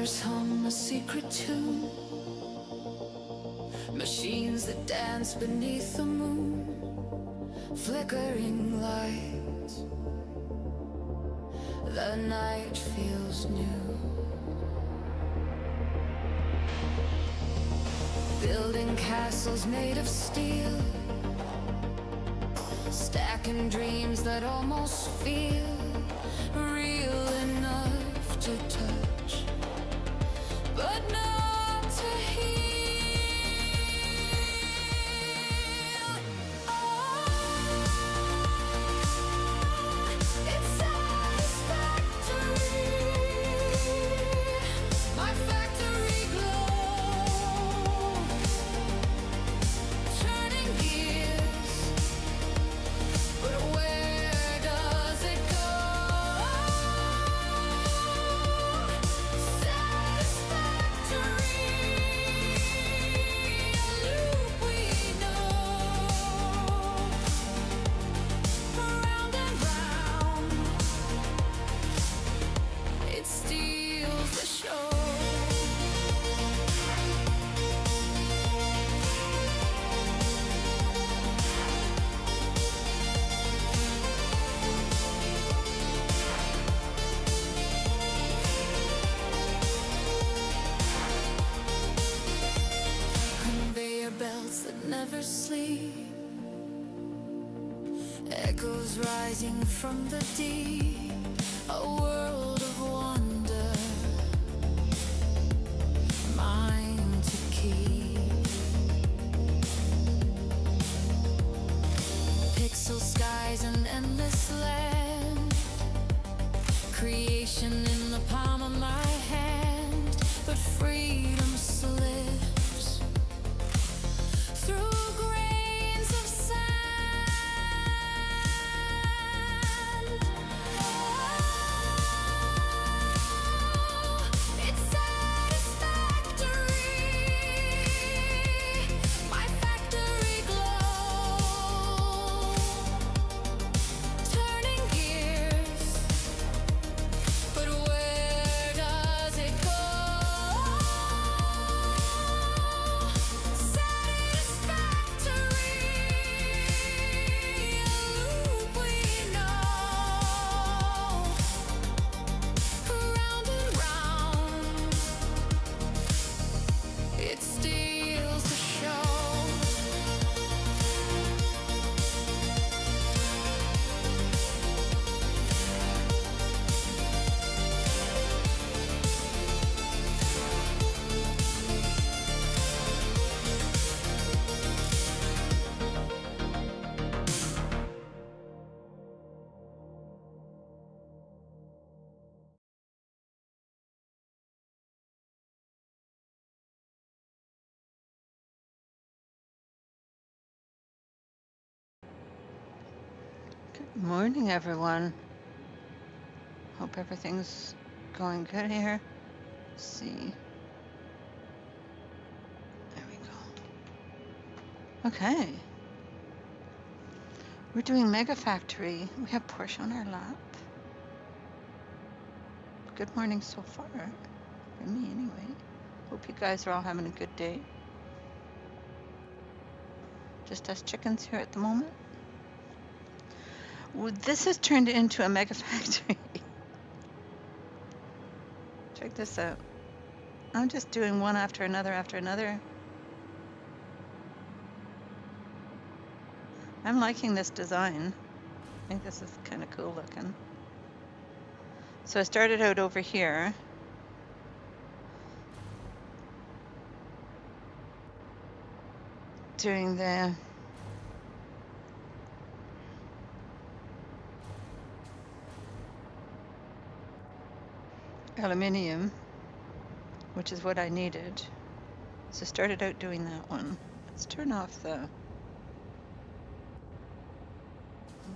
Wires hum a secret tune, machines that dance beneath the moon, flickering lights. The night feels new. Building castles made of steel, stacking dreams that almost feel real enough to touch, but not to heal. Oh, it's satisfactory. My factory glow, turning gears, but where does it go? Satisfactory, a loop we know, round and round, it steals the show. Conveyor belts that never sleep, echoes rising from the deep, a world of wonder, mine to keep. Pixel skies, an endless land, creation in the palm of my hand, but freedom slips through grains of sand. Oh, it's satisfactory. My factory glow, turning gears, but where does it go? Satisfactory, a loop we know, round and round, it steals the show. Good morning, everyone. Hope everything's going good here. Let's see. There we go. Okay. We're doing Mega Factory. We have Porsche on our lap. Good morning so far. For me, anyway. Hope you guys are all having a good day. Just us chickens here at the moment. Well, this has turned into a Mega Factory. Check this out. I'm just doing one after another after another. I'm liking this design. I think this is kind of cool looking. So I started out over here. Doing the aluminium, which is what I needed. So I started out doing that one. Let's turn off the... Hold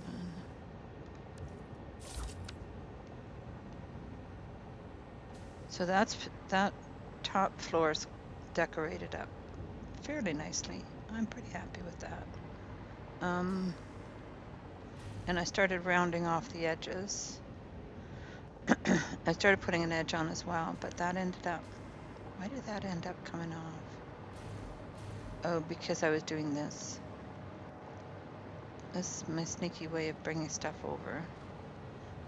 on. So that top floor's decorated up fairly nicely. I'm pretty happy with that. And I started rounding off the edges. I started putting an edge on as well, but that ended up, why did that end up coming off? Oh, because I was doing this. This is my sneaky way of bringing stuff over.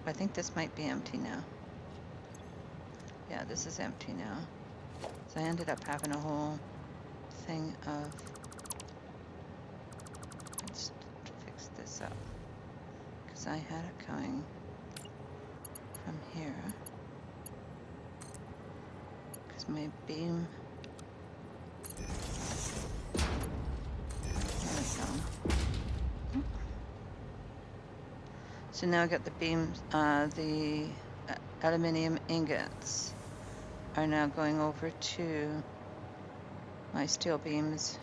I think this might be empty now. Yeah, this is empty now. So I ended up having a whole thing of, let's fix this up, because I had it coming from here, because my beam, there we go. So now I got the beams, the aluminium ingots are now going over to my steel beams.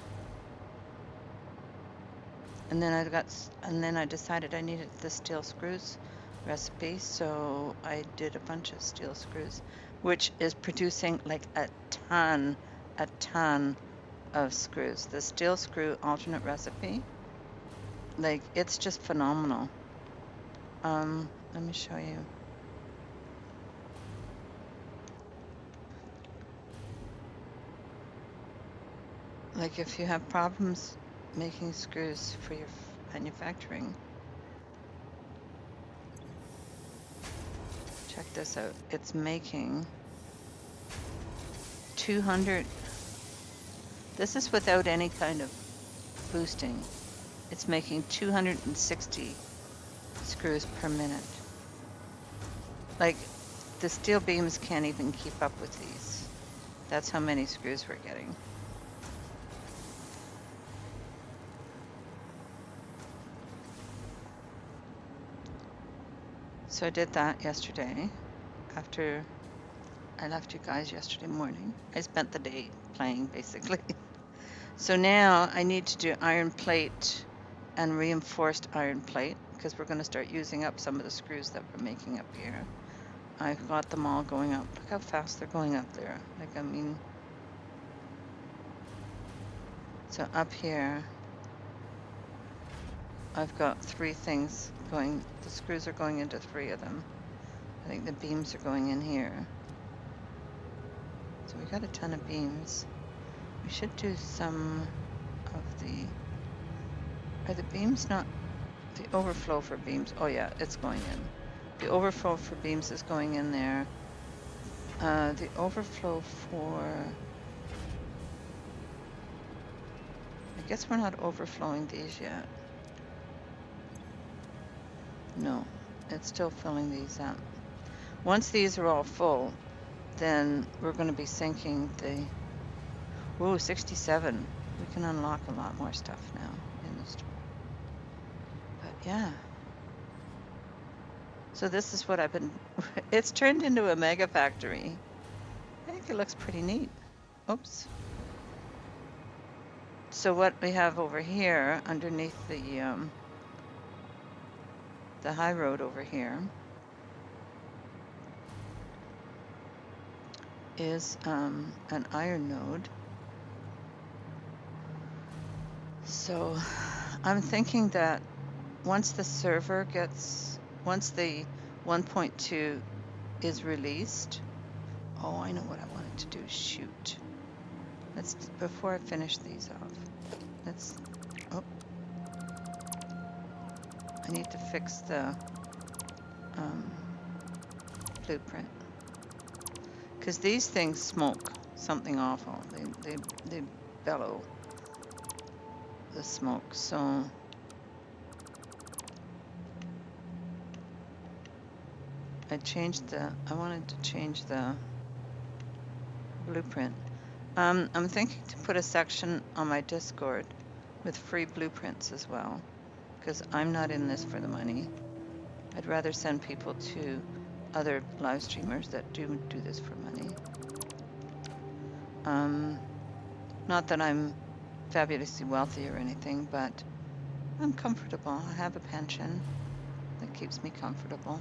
And then I decided I needed the steel screws recipe, so I did a bunch of steel screws, which is producing like a ton of screws. The steel screw alternate recipe, like it's just phenomenal. Let me show you. Like if you have problems making screws for your manufacturing, check this out. It's making 200. This is without any kind of boosting. It's making 260 screws per minute. Like the steel beams can't even keep up with these. That's how many screws we're getting. So I did that yesterday after I left you guys yesterday morning. I spent the day playing basically. So now I need to do iron plate and reinforced iron plate because we're going to start using up some of the screws that we're making up here. I've got them all going up. Look how fast they're going up there. Like, I mean, so up here, I've got 3 things going. The screws are going into 3 of them. I think the beams are going in here. So we got a ton of beams. We should do some of the, are the beams not, the overflow for beams? Oh yeah, it's going in. The overflow for beams is going in there. The overflow for, I guess we're not overflowing these yet. No, it's still filling these up. Once these are all full, then we're going to be sinking the, whoa, 67. We can unlock a lot more stuff now in the store. But yeah. So this is what I've been, it's turned into a mega factory. I think it looks pretty neat. Oops. So what we have over here underneath the high road over here is an iron node. So I'm thinking that once the server gets, once the 1.2 is released, oh, I know what I wanted to do. Shoot. Let's, before I finish these off, let's, oh, I need to fix the blueprint. Because these things smoke something awful. They bellow the smoke. So I wanted to change the blueprint. I'm thinking to put a section on my Discord with free blueprints as well, because I'm not in this for the money. I'd rather send people to other live streamers that do this for money. Not that I'm fabulously wealthy or anything, but I'm comfortable. I have a pension that keeps me comfortable.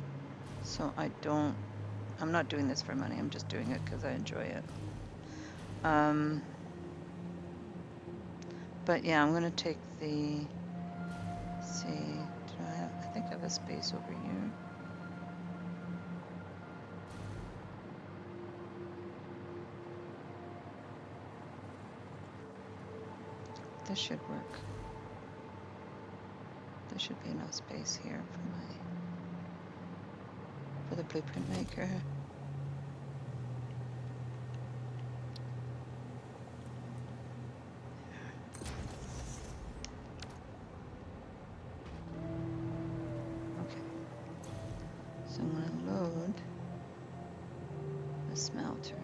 So I'm not doing this for money. I'm just doing it because I enjoy it. But yeah, I'm going to take the, let's see, I think I have a space over here. this should work. There should be enough space here for the blueprint maker. Okay. So I'm going to load the smelter.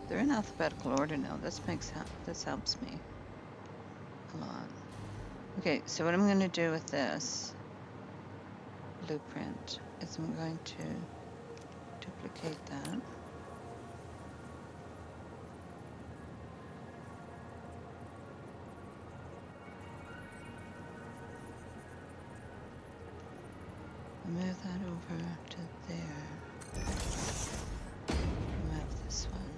They're in alphabetical order now. This helps me a lot. Okay, so what I'm going to do with this blueprint is I'm going to duplicate that. Move that over to there. Move this one.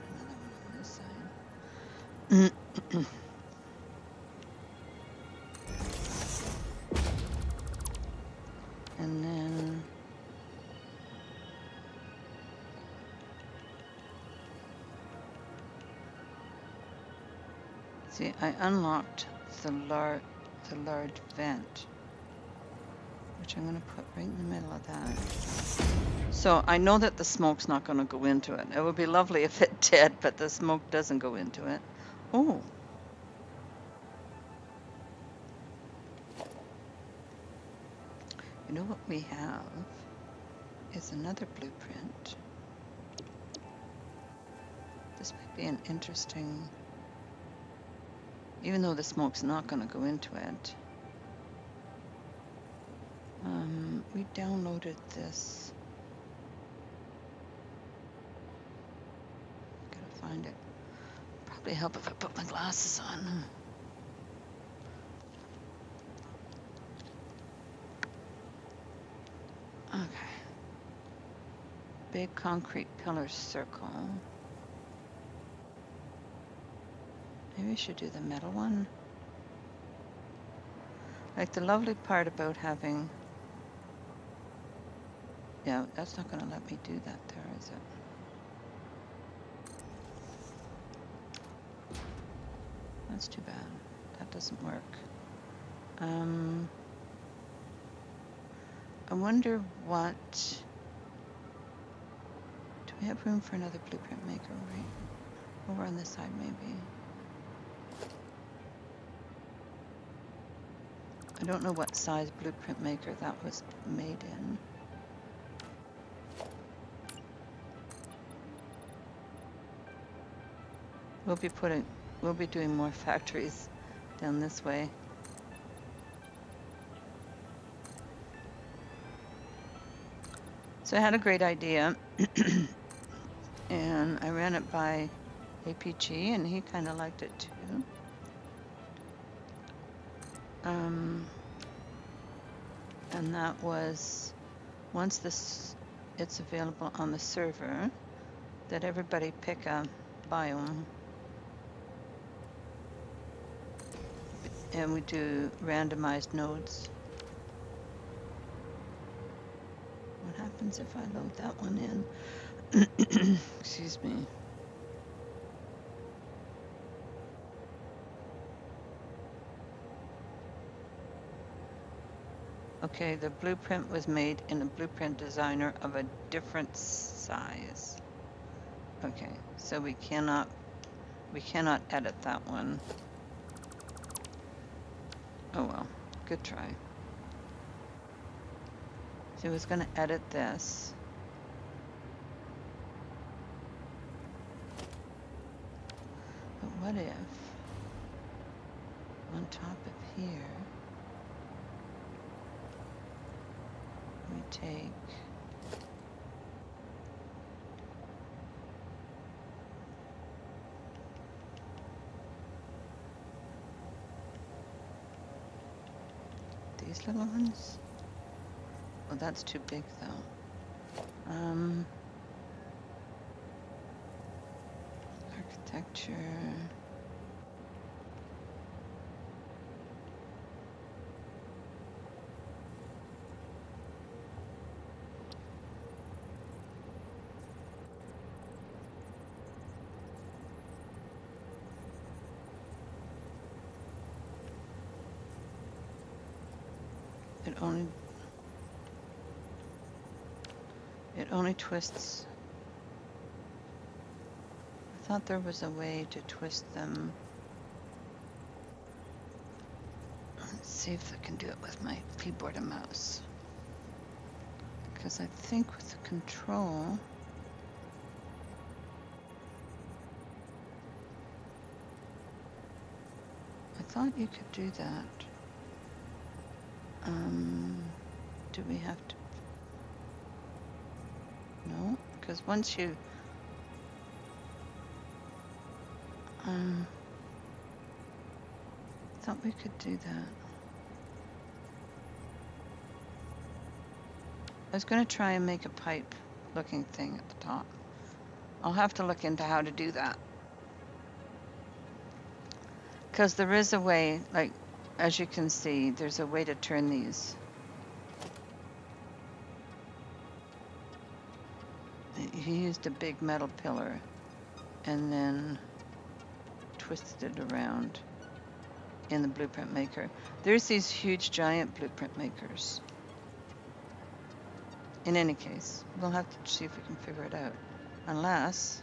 Put another one on this side. And then see, I unlocked the large vent, which I'm going to put right in the middle of that. So I know that the smoke's not going to go into it. It would be lovely if it did, but the smoke doesn't go into it. Oh. You know what we have is another blueprint. This might be an interesting, even though the smoke's not going to go into it. We downloaded this. Gotta find it. Probably help if I put my glasses on. Okay. Big concrete pillar circle. Maybe we should do the metal one. Like the lovely part about having... Yeah, that's not going to let me do that there, is it? That's too bad. That doesn't work. I wonder what... Do we have room for another blueprint maker right over on this side, maybe? I don't know what size blueprint maker that was made in. We'll be doing more factories down this way. So I had a great idea and I ran it by APG and he kind of liked it too. And that was once it's available on the server, that everybody pick a biome. And we do randomized nodes. What happens if I load that one in? Excuse me. Okay, the blueprint was made in a blueprint designer of a different size. Okay, so we cannot edit that one. Oh well, good try. So I was going to edit this. But what if on top of here we take these little ones? Oh, that's too big though. Architecture. only twists. I thought there was a way to twist them. Let's see if I can do it with my keyboard and mouse. Because I think with the control, I thought you could do that. Do we have to? No, because once you thought we could do that. I was going to try and make a pipe looking thing at the top. I'll have to look into how to do that. Because there is a way, like, as you can see, there's a way to turn these. He used a big metal pillar and then twisted it around in the blueprint maker. There's these huge giant blueprint makers. In any case, we'll have to see if we can figure it out. Unless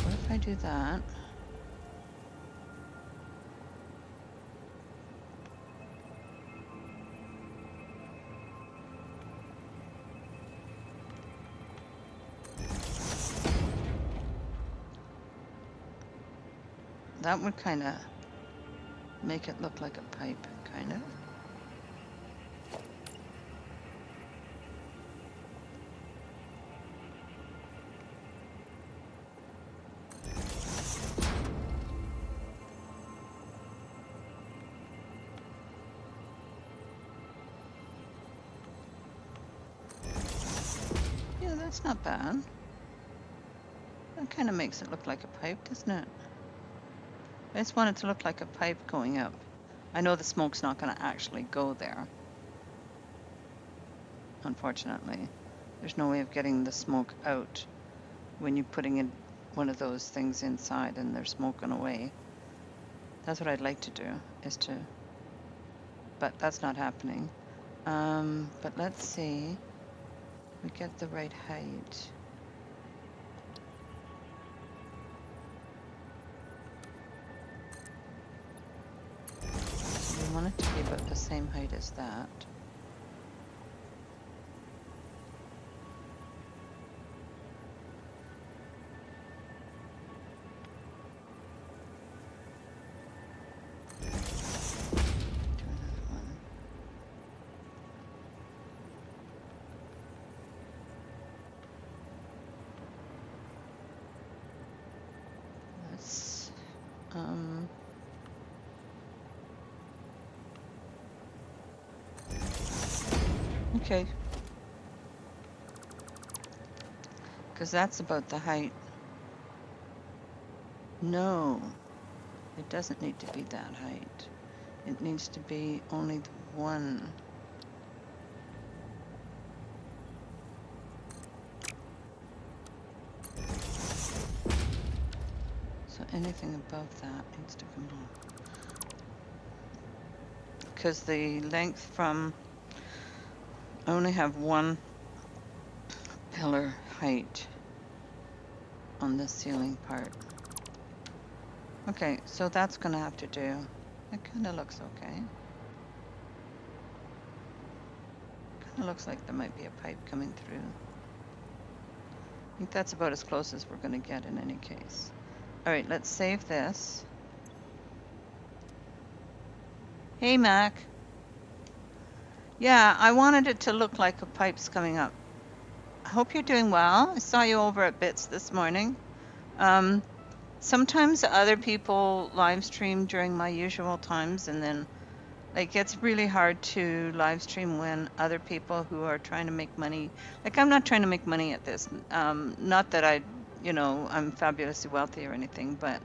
what if I do that? That would kind of make it look like a pipe, kind of. Yeah, that's not bad. That kind of makes it look like a pipe, doesn't it? I just want it to look like a pipe going up. I know the smoke's not going to actually go there. Unfortunately. There's no way of getting the smoke out when you're putting in one of those things inside and they're smoking away. That's what I'd like to do, is to... But that's not happening. But let's see. We get the right height. I want it to be about the same height as that. Do another one. Let's okay. Because that's about the height. No, it doesn't need to be that height. It needs to be only the one. So anything above that needs to come off. Because the length from... I only have one pillar height on this ceiling part. Okay, so that's gonna have to do. It kind of looks okay. Kind of looks like there might be a pipe coming through. I think that's about as close as we're gonna get in any case. All right, let's save this. Hey, Mac. Yeah, I wanted it to look like a pipe's coming up. I hope you're doing well. I saw you over at Bits this morning. Sometimes other people live stream during my usual times, and then like it's really hard to live stream when other people who are trying to make money. Like I'm not trying to make money at this. Not that I'm fabulously wealthy or anything, but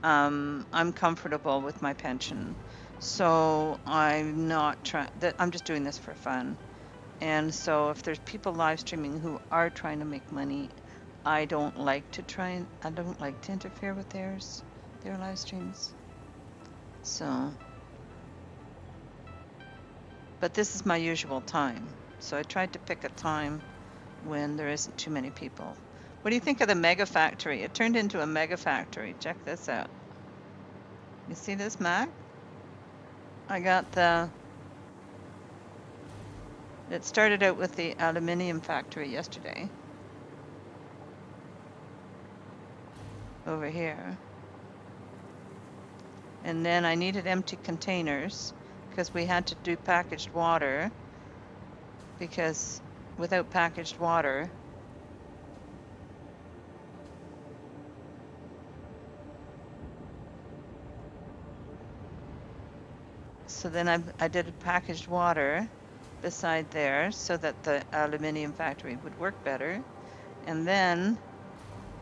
I'm comfortable with my pension. So I'm not trying. I'm just doing this for fun. And so if there's people live streaming who are trying to make money, I don't like to interfere with their live streams. So, but this is my usual time. So I tried to pick a time when there isn't too many people. What do you think of the mega factory? It turned into a mega factory. Check this out. You see this, Mac? I got it started out with the aluminium factory yesterday. Over here. And then I needed empty containers because we had to do packaged water, because without packaged water, so then I did a packaged water beside there so that the aluminium factory would work better. And then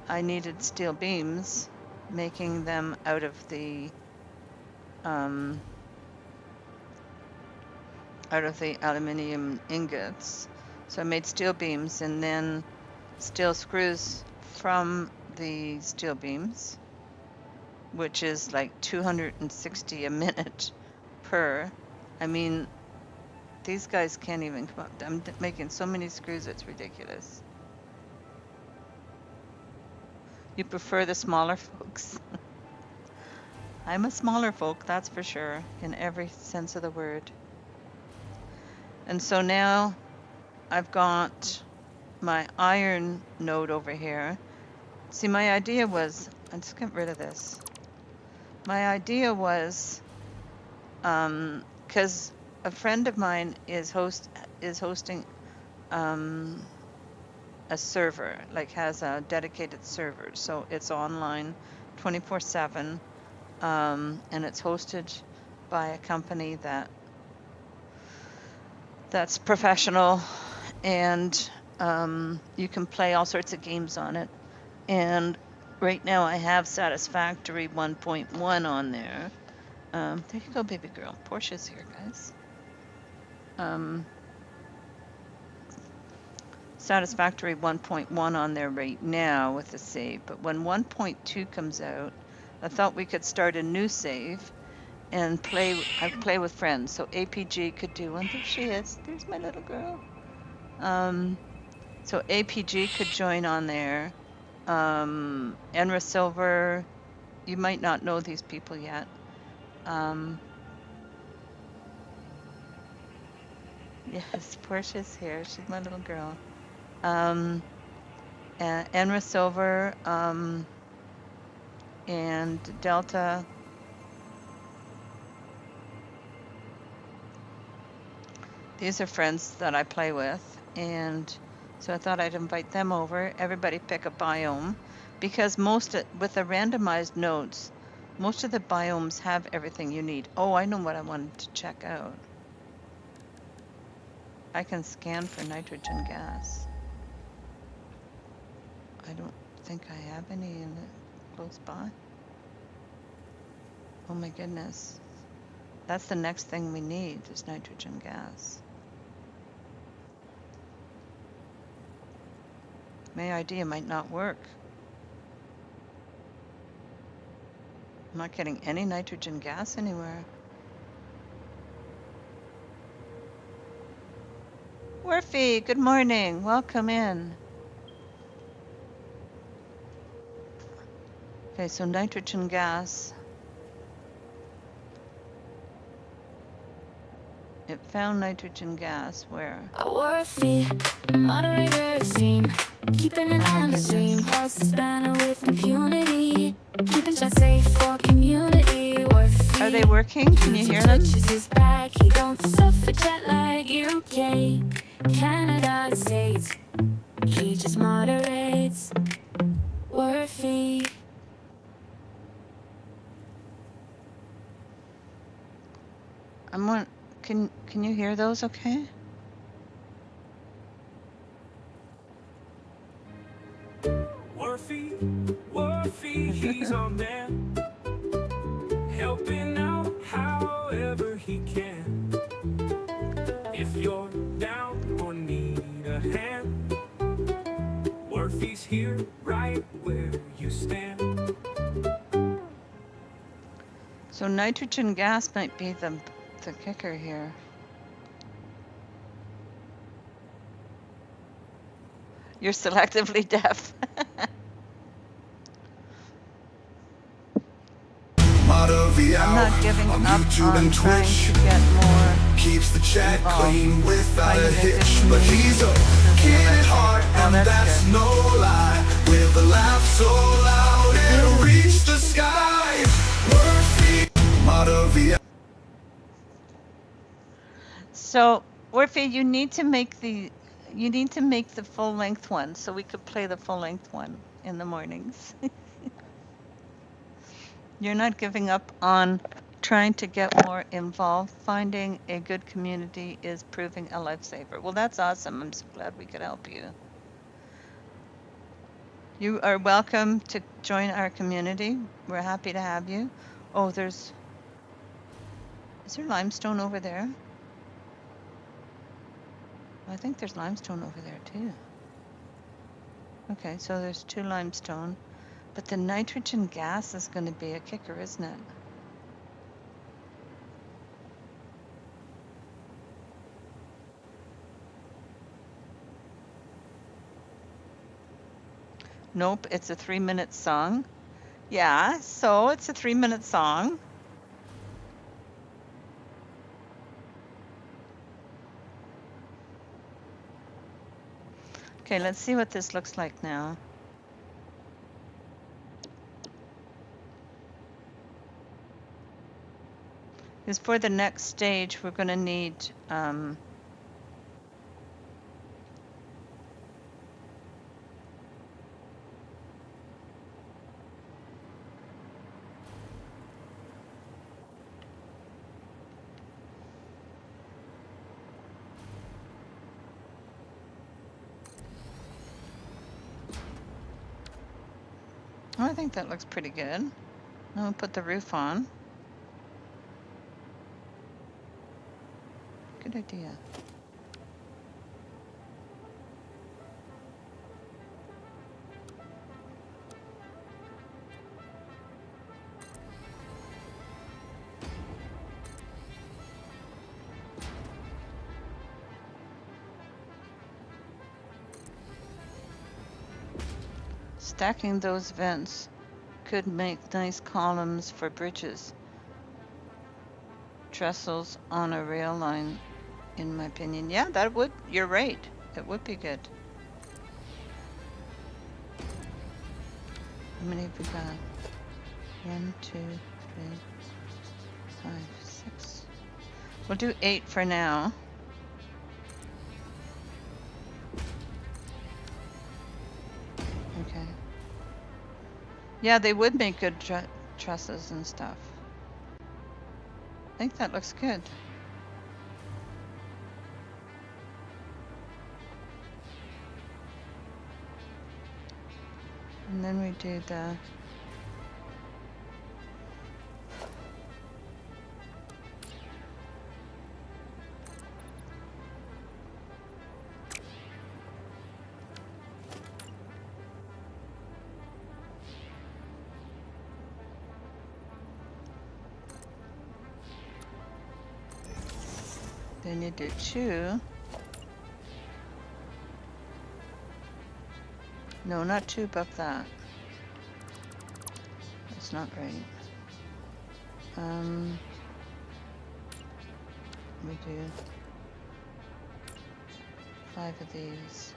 I needed steel beams, making them out of the aluminium ingots. So I made steel beams and then steel screws from the steel beams, which is like 260 a minute per. I mean, these guys can't even come up. I'm making so many screws, it's ridiculous. You prefer the smaller folks? I'm a smaller folk, that's for sure, in every sense of the word. And so now I've got my iron node over here. See, my idea was, I'm just getting rid of this. My idea was, because a friend of mine is hosting a server, like has a dedicated server, so it's online 24/7, and it's hosted by a company that's professional, and you can play all sorts of games on it. And right now I have Satisfactory 1.1 on there. There you go, baby girl. Portia's here, guys. Satisfactory 1.1 on there right now with the save, but when 1.2 comes out, I thought we could start a new save and play with friends. So APG could do one. There she is. There's my little girl. So APG could join on there. Enra Silver, you might not know these people yet. Yes, Portia's here. She's my little girl. Enra Silver, and Delta. These are friends that I play with, and so I thought I'd invite them over. Everybody pick a biome, because with the randomized nodes, most of the biomes have everything you need. Oh, I know what I wanted to check out. I can scan for nitrogen gas. I don't think I have any in close by. Oh my goodness. That's the next thing we need, is nitrogen gas. My idea might not work. I'm not getting any nitrogen gas anywhere. Worfy, good morning. Welcome in. Okay, so nitrogen gas. It found nitrogen gas where? Worthy, moderator scene. Keeping an eye on the stream. Cross the spanner with impunity. Keeping shot safe for community. Worthy. Are they working? Can you hear them? His back. He don't suffer jet lag. UK, Canada, States. He just moderates. Worthy. Can you hear those okay? Worthy, he's our man, helping out however he can. If you're down or you stand. So nitrogen gas might be the kicker here. You're selectively deaf. I'm not giving up on trying to get more Keeps the chat involved. clean without Finding a a good hitch, but he's a community kid at is heart, oh, and that's good. no lie. With a laugh so loud it'll reach the sky. Murphy, Moravia. So, Orphe, you need to make the full length one so we could play the full length one in the mornings. You're not giving up on trying to get more involved. Finding a good community is proving a lifesaver. Well, that's awesome. I'm so glad we could help you. You are welcome to join our community. We're happy to have you. Oh, is there limestone over there? I think there's limestone over there too. Okay, so there's 2 limestone, but the nitrogen gas is going to be a kicker, isn't it? Nope, it's a 3-minute song. Yeah, so it's a 3-minute song. Okay, let's see what this looks like now. Because for the next stage, we're going to need oh, I think that looks pretty good. I'll put the roof on. Good idea. Stacking those vents could make nice columns for bridges. Trestles on a rail line, in my opinion. Yeah, that would, you're right. It would be good. How many have we got? 1, 2, 3, 5, 6. We'll do 8 for now. Okay. Yeah, they would make good trusses and stuff. I think that looks good. And then we do the then you do 2. No, not 2 above that. That's not right. We do 5 of these.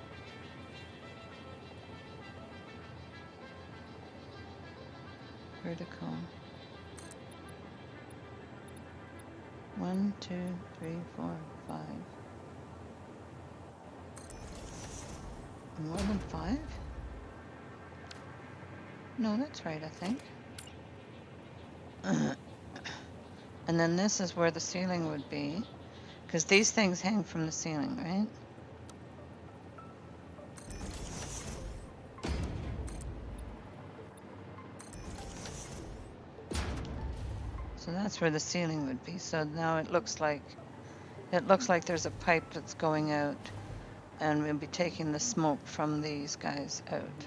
Vertical. 1, 2, 3, 4, 5. More than 5? No, that's right, I think. And then this is where the ceiling would be, because these things hang from the ceiling, right? So that's where the ceiling would be. So now it looks like there's a pipe that's going out, and we'll be taking the smoke from these guys out.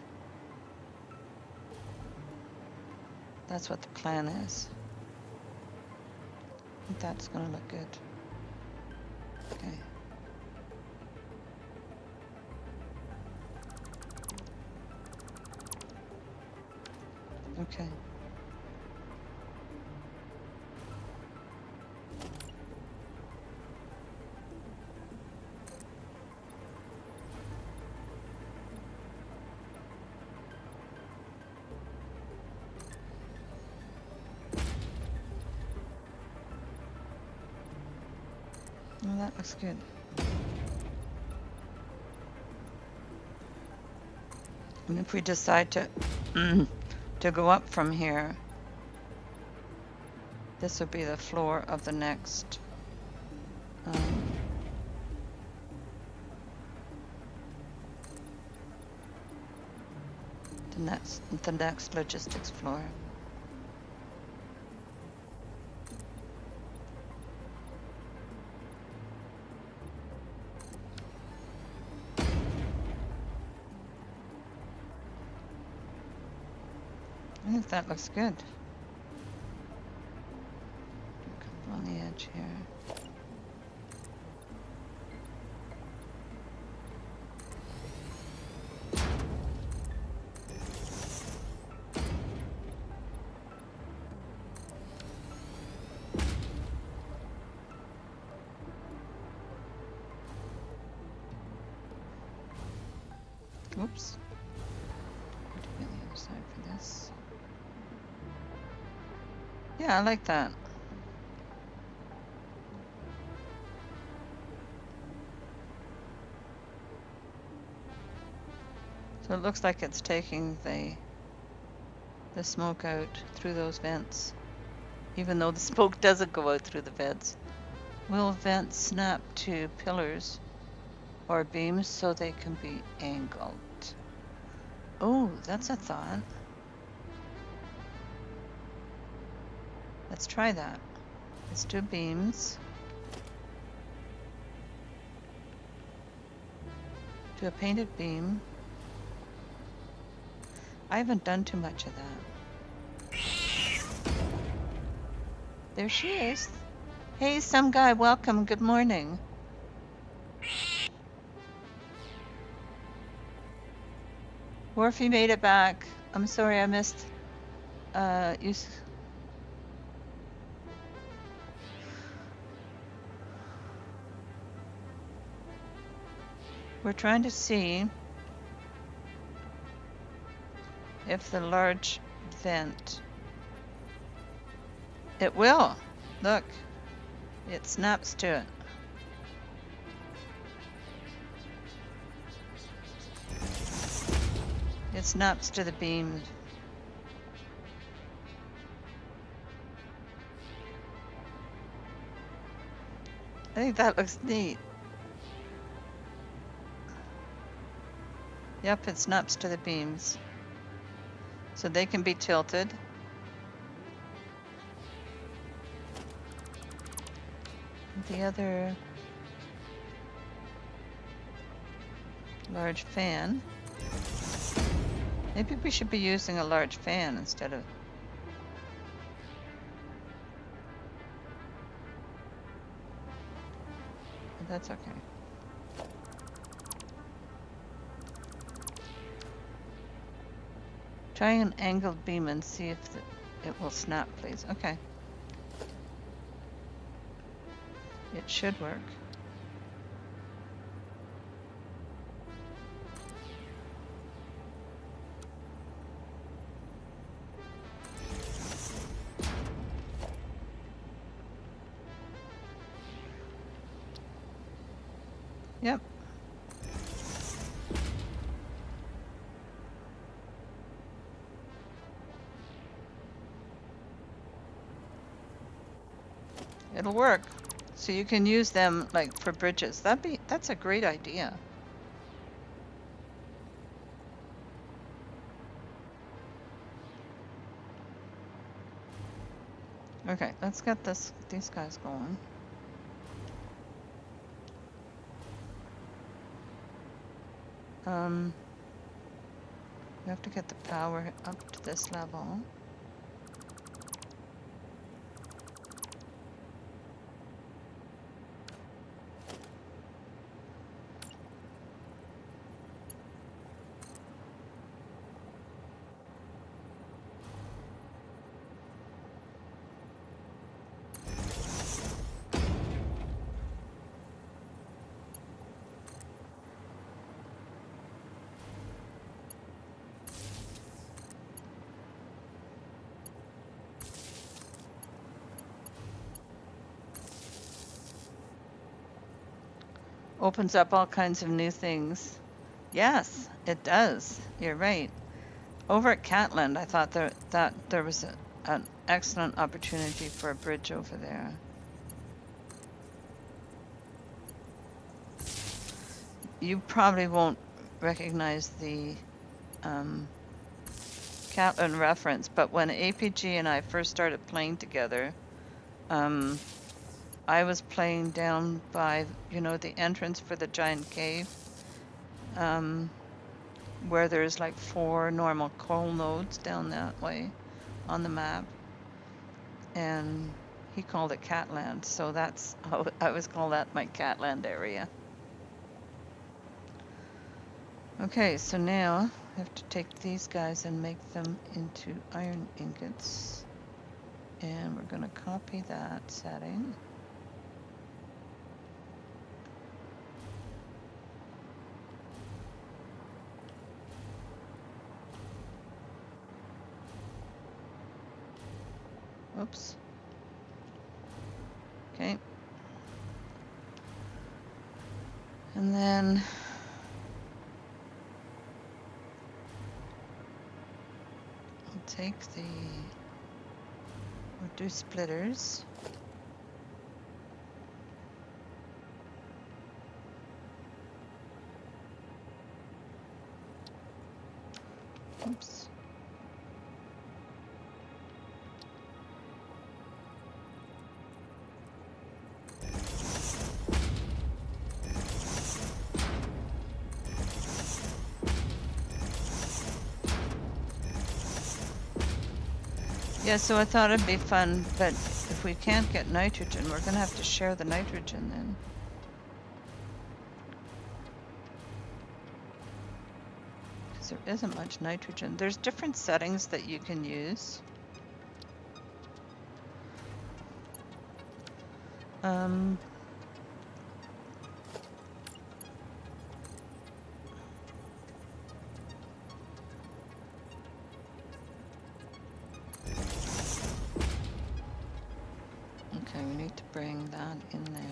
That's what the plan is. I think that's gonna look good. Okay. Okay. Well, that looks good. And if we decide to to go up from here, this will be the floor of the next the next logistics floor. I think that looks good. A couple on the edge here. Oops. Do the other side for this. Yeah, I like that. So it looks like it's taking the smoke out through those vents, even though the smoke doesn't go out through the vents. Will vents snap to pillars or beams so they can be angled? Oh, that's a thought. Let's try that. Let's do beams. Do a painted beam. I haven't done too much of that. There she is. Hey, some guy, welcome, good morning. Worfy made it back. I'm sorry I missed you. We're trying to see if the large vent, it will. Look, it snaps to it. It snaps to the beam. I think that looks neat. Yep, it snaps to the beams. So they can be tilted. The other large fan. Maybe we should be using a large fan instead of... But that's okay. Try an angled beam and see if it will snap, please. Okay. It should work. Yep. It'll work. So you can use them like for bridges. That's a great idea. Okay, let's get these guys going. We have to get the power up to this level. opens up all kinds of new things. Yes, it does. You're right. Over at Catland, I thought that there was an excellent opportunity for a bridge over there. You probably won't recognize the Catlin reference, but when APG and I first started playing together, I was playing down by, the entrance for the giant cave, where there's like 4 normal coal nodes down that way on the map. And he called it Catland, so that's how I always call that my Catland area. Okay, so now I have to take these guys and make them into iron ingots. And we're going to copy that setting. Oops. Okay. And then I'll take we'll do splitters. Oops. Yeah, so I thought it'd be fun, but if we can't get nitrogen, we're gonna have to share the nitrogen then. Because there isn't much nitrogen. There's different settings that you can use. Okay, we need to bring that in there.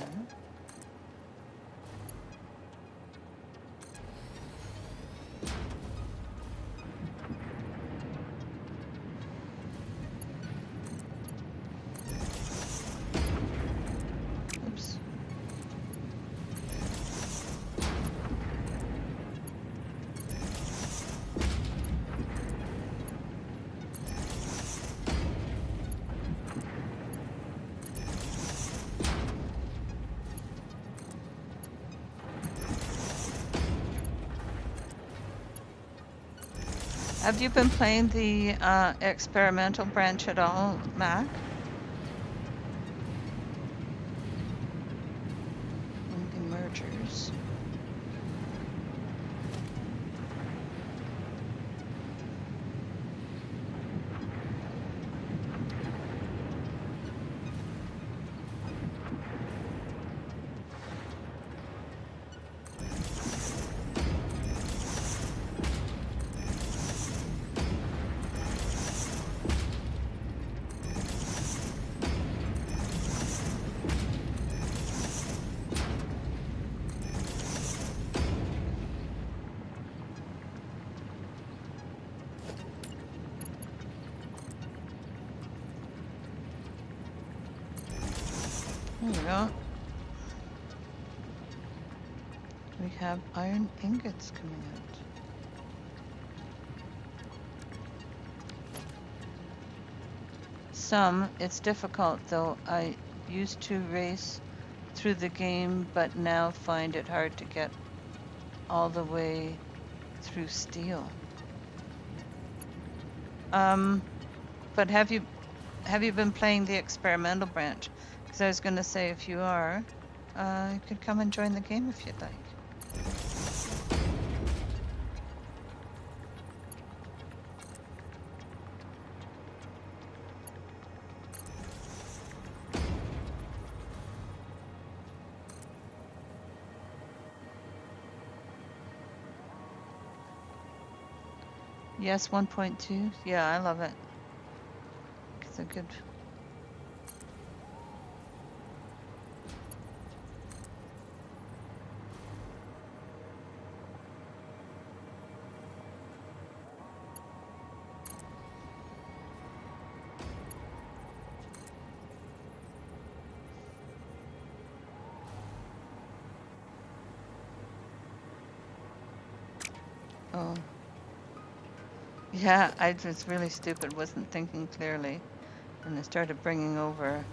Oops. Have you been playing the experimental branch at all, Mac? In the mergers. There we go. We have iron ingots coming out. It's difficult though. I used to race through the game, but now find it hard to get all the way through steel. But have you been playing the experimental branch? Because I was going to say, if you are, you could come and join the game if you'd like. Yes, 1.2. Yeah, I love it. It's a good. Oh. Yeah, I was really stupid, wasn't thinking clearly. And I started bringing over.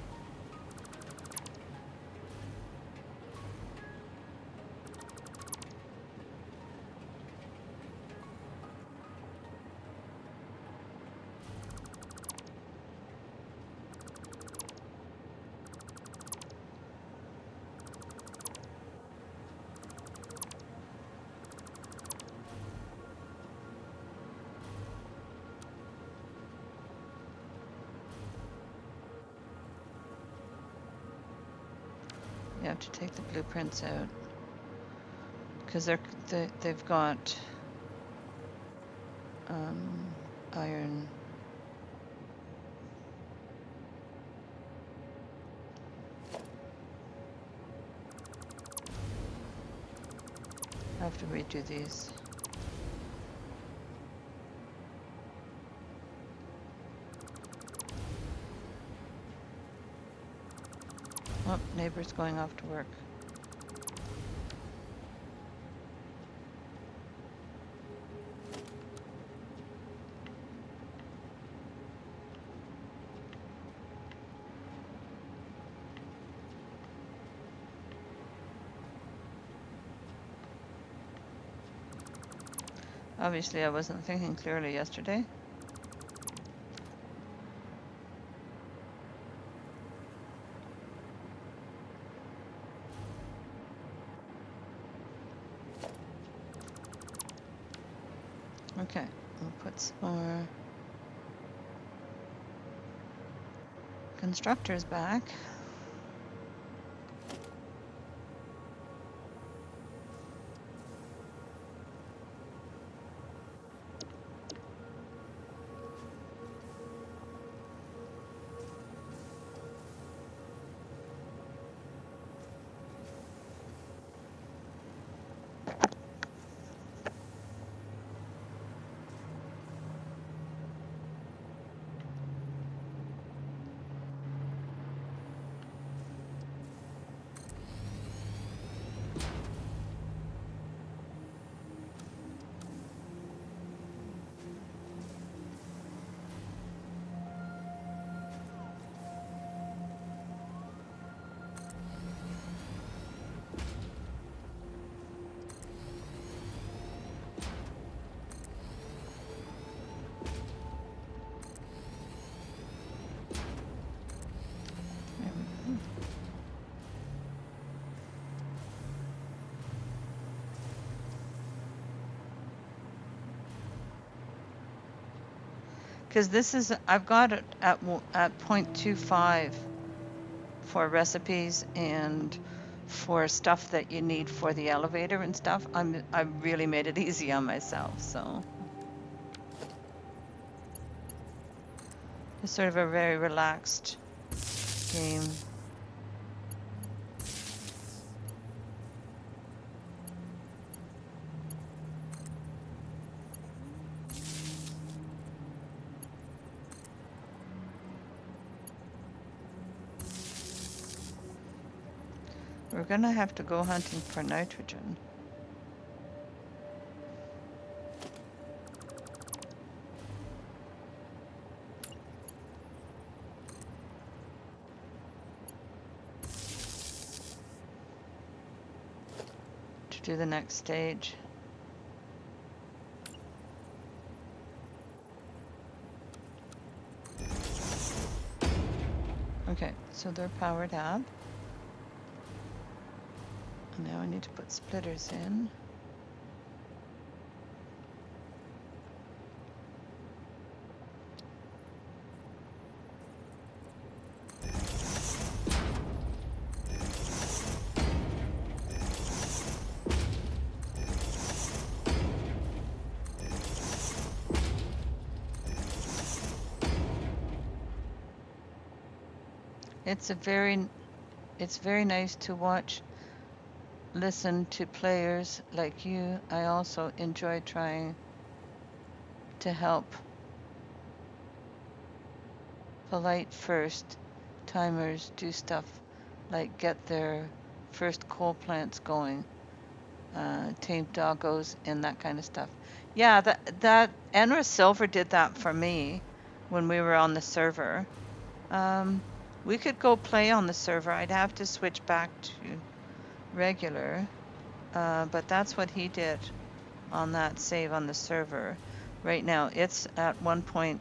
You have to take the blueprints out because they've got iron. I have to redo these. Oh, neighbor's going off to work. Obviously, I wasn't thinking clearly yesterday. Okay, we'll put some more constructors back. Because this is, I've got it at 0.25 for recipes and for stuff that you need for the elevator and stuff. I really made it easy on myself, so. It's sort of a very relaxed game. We're gonna have to go hunting for nitrogen. To do the next stage. Okay, so they're powered up. Now I need to put splitters in. It's very nice to watch, listen to players like you. I also enjoy trying to help polite first timers do stuff like get their first coal plants going. tamed doggos and that kind of stuff. Yeah, that Enra Silver did that for me when we were on the server. We could go play on the server. I'd have to switch back to regular, but that's what he did on that save on the server. Right now, it's at 1.1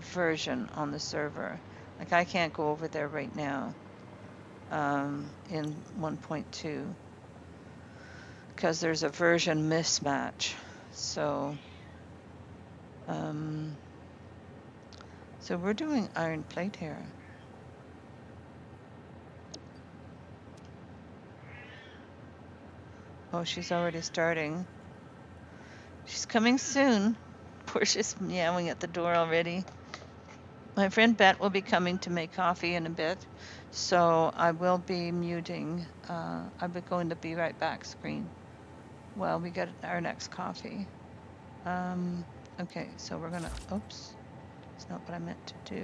version on the server. Like I can't go over there right now in 1.2 because there's a version mismatch. So, so we're doing iron plate here. Oh, she's already starting. She's coming soon. Portia's meowing at the door already. My friend Bet will be coming to make coffee in a bit, so I will be muting. I'll be going to be right back screen while we get our next coffee. Okay, so we're gonna, oops, it's not what I meant to do.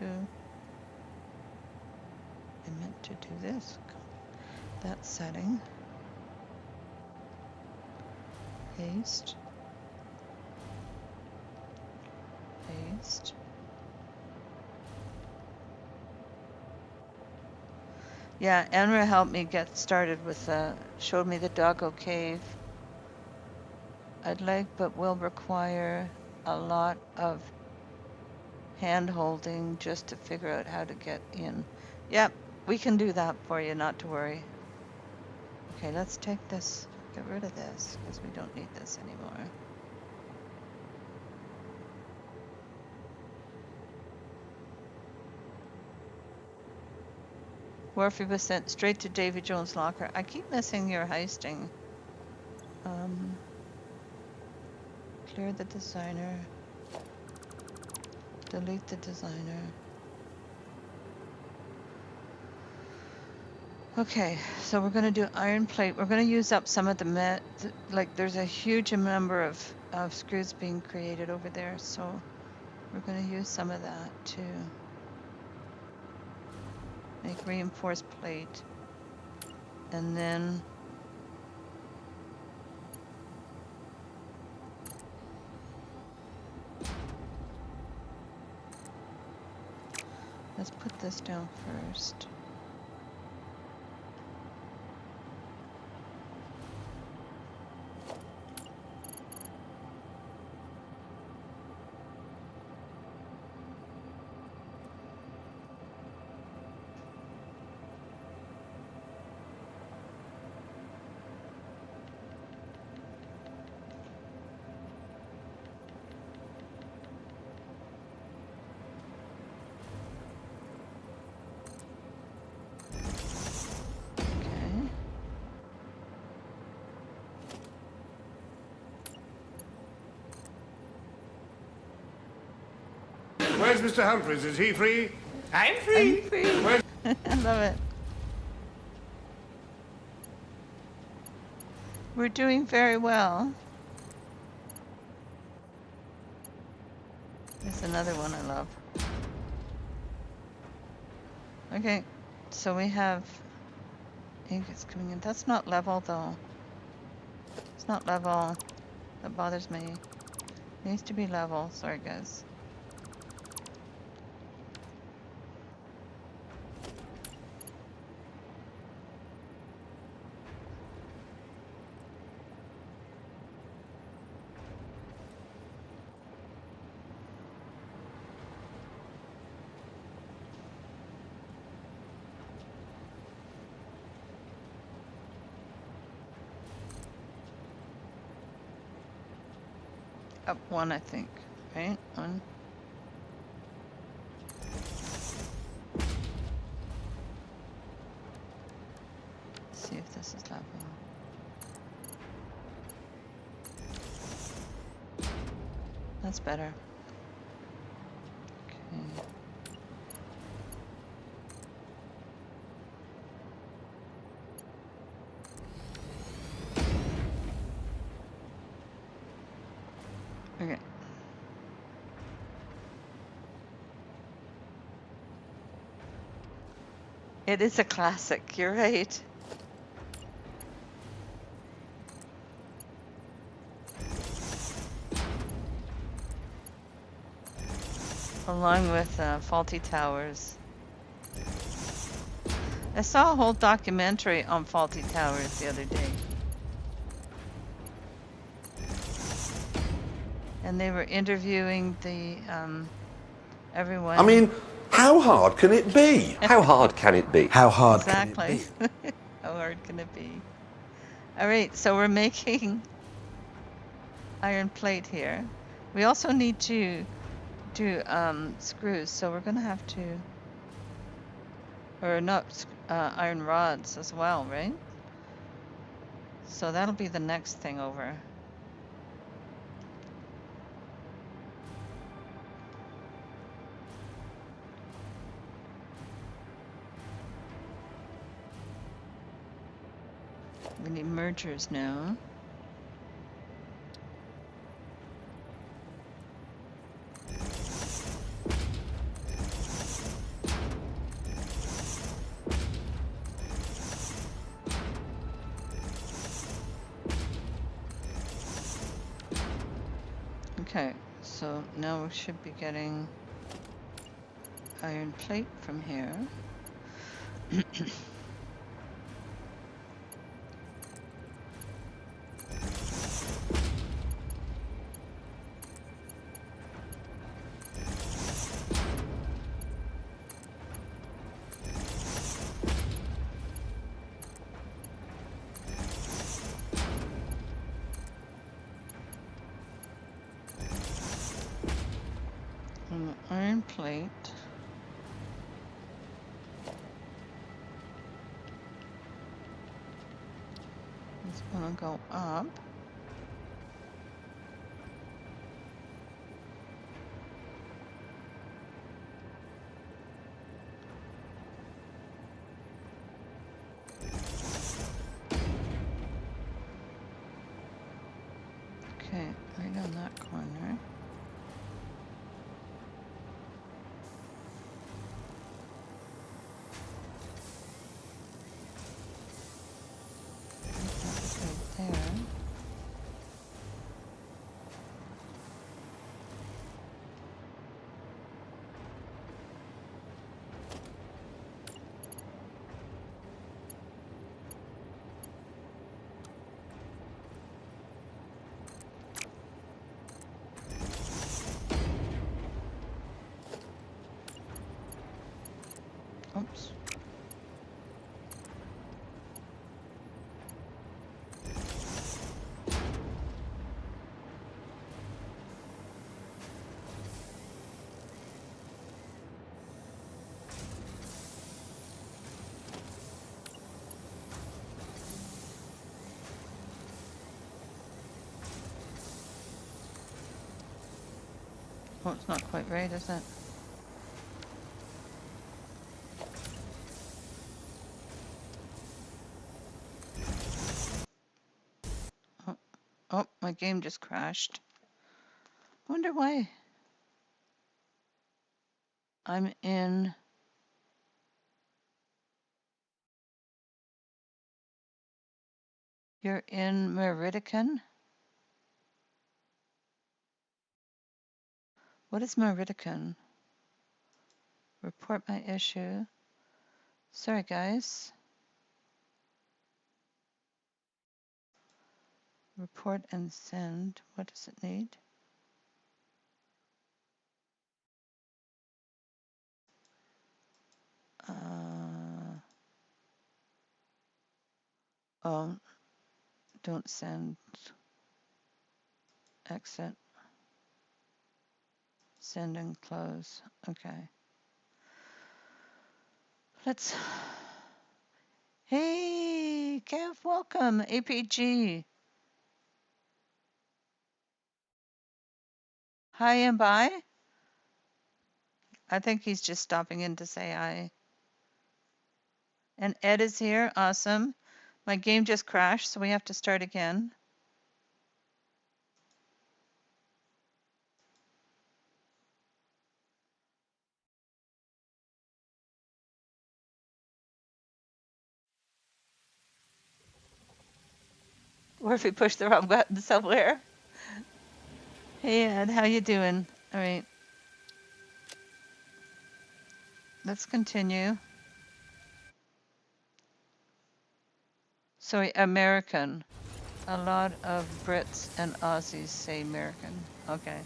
I meant to do this, that setting. Paste. Paste. Yeah, Enra helped me get started with, showed me the doggo cave. I'd like, but will require a lot of hand holding just to figure out how to get in. Yep, we can do that for you, not to worry. Okay, let's take this, get rid of this, because we don't need this anymore. Warfy was sent straight to Davy Jones' locker. I keep missing your heisting. Clear the designer. Delete the designer. Okay, so we're going to do iron plate. We're going to use up some of the like there's a huge number of screws being created over there, so we're going to use some of that to make reinforced plate. And then let's put this down first. Where's Mr. Humphries? Is he free? I'm free. I'm free. I love it. We're doing very well. There's another one I love. Okay, so we have ingots coming in. That's not level though. It's not level. That bothers me. It needs to be level. Sorry guys. Up one, I think, right? One. Let's see if this is level. That's better. Okay. Okay. It is a classic, you're right. along with faulty towers. I saw a whole documentary on faulty towers the other day. And they were interviewing the everyone. I mean, how hard can it be? How hard can it be? How hard Exactly. can it be? How hard can it be? All right, so we're making iron plate here. We also need to do screws, so we're gonna have to, or not, iron rods as well, right? So that'll be the next thing over. We need mergers now. Okay, so now we should be getting iron plate from here. And the iron plate is gonna go up. Okay, right on that corner. Right there. Oops. Oh, it's not quite right, is it? Oh, oh, my game just crashed. Wonder why. I'm in. You're in Meridican? What is Meridican? Report my issue. Sorry, guys. Report and send. What does it need? Oh, don't send. Exit. Send and close. Okay. Let's. Hey, Kev, welcome. APG. Hi and bye. I think he's just stopping in to say hi. And Ed is here. Awesome. My game just crashed, so we have to start again. Or if we push the wrong button somewhere. Hey Ed, how you doing? All right. let's continue. Sorry, American. A lot of Brits and Aussies say American. Okay,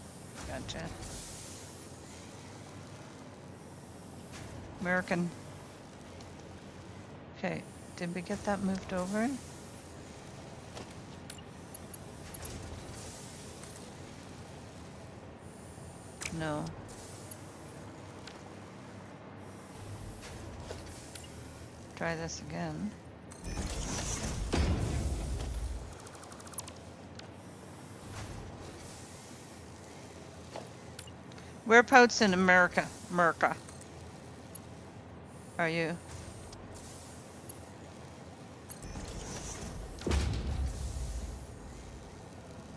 gotcha. American. Okay, did we get that moved over? No. Try this again. Whereabouts in America? America. Are you?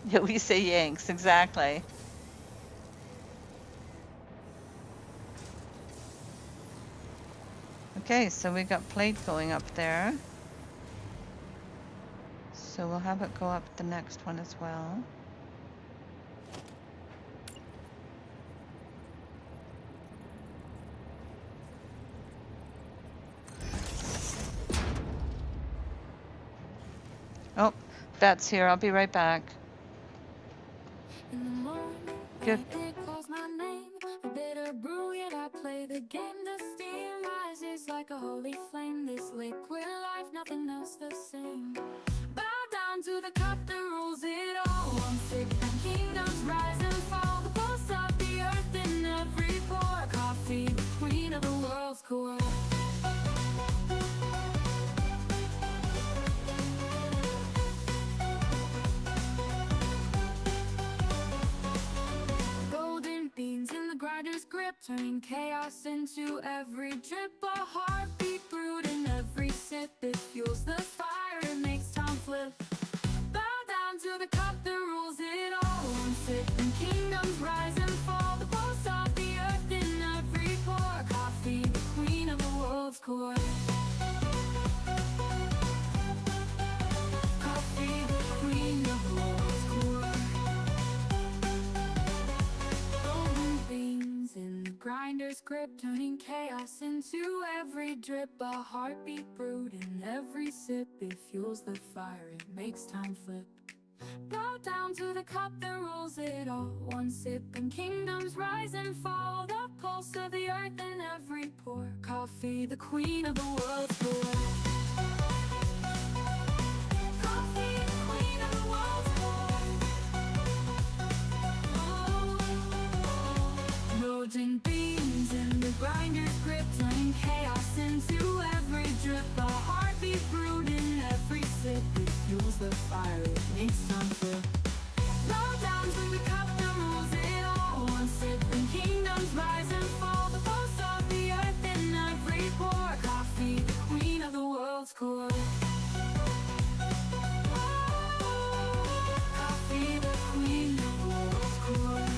Yeah, we say Yanks, exactly. Okay, so we got plate going up there. So we'll have it go up the next one as well. Oh, Bet's here. I'll be right back. In the morning, Good. it calls my name. A bitter brew, yet I play the game. The steam rises like a holy flame. This liquid life, nothing else the same. Bow down to the cup that rules it all. One sip and kingdoms rise and fall. The pulse of the earth in every pore. Coffee, the queen of the world's core. Golden beans in the grinder's grip, turning chaos into every drip. A heartbeat brewed in every sip. It fuels the fire, it makes time flip. Bow down to the cup that rules it all. One sip and kingdoms rise and fall. The pulse of the earth in every pore. Coffee, the queen of the world's core. Coffee, the queen of the world's core. Golden beans in the grinder's grip, turning chaos into every drip. A heartbeat brewed in every sip. It fuels the fire, it makes time flip. Bow down to the cup that rules it all. One sip and kingdoms rise and fall. The pulse of the earth in every pore. Coffee, the queen of the world's core. Coffee, the queen of the world's core. Golden beans in the grinder's grip, turning chaos into every drip. A heartbeat brewed in every sip. It fuels the fire, it makes time flip. Bow down to the cup that rules it all. One sip and kingdoms rise and fall. The pulse of the earth in every pore. Coffee, the queen of the world's core. Coffee, the queen of the world's core.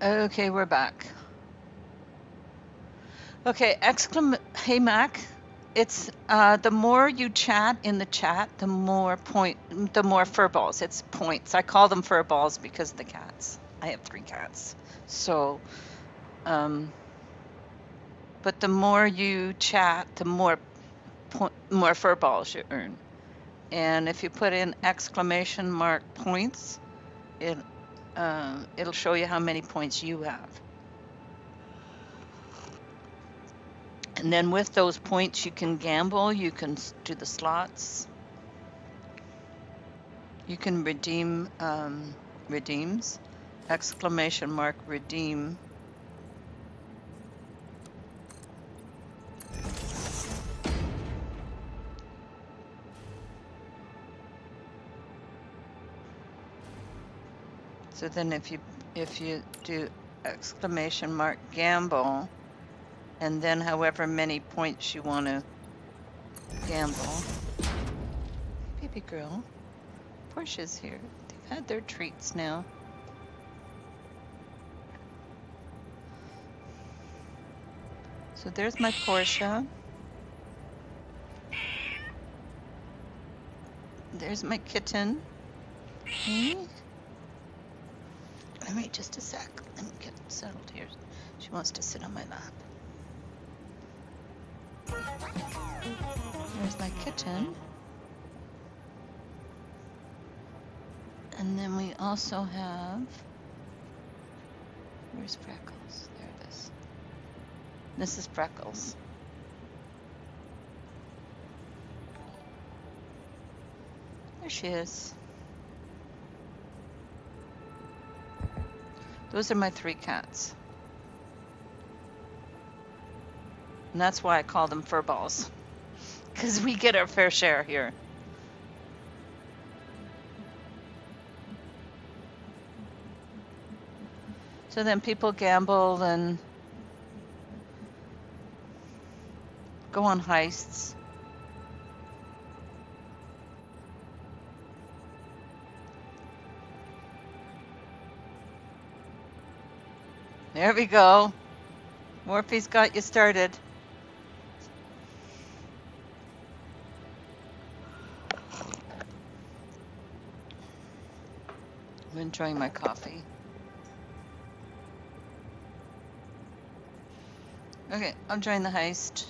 Okay, we're back. Okay, hey Mac, it's the more you chat in the chat, the more fur balls. It's points. I call them fur balls because of the cats. I have 3 cats. So, but the more you chat, the more fur balls you earn. And if you put in exclamation mark points, it'll show you how many points you have. And then with those points, you can gamble, you can do the slots, you can redeem redeems, exclamation mark redeem. So then if you do exclamation mark gamble, and then however many points you want to gamble. Baby girl, Portia's here. They've had their treats now. So there's my Portia. There's my kitten. Okay. Wait just a sec. Let me get settled here. She wants to sit on my lap. There's my kitten. And then we also have... Where's Freckles? There it is. This is Freckles. There she is. Those are my 3 cats. And that's why I call them fur balls. Because we get our fair share here. So then people gamble and go on heists. There we go. Morphe's got you started. I'm enjoying my coffee. Okay, I'll join the heist.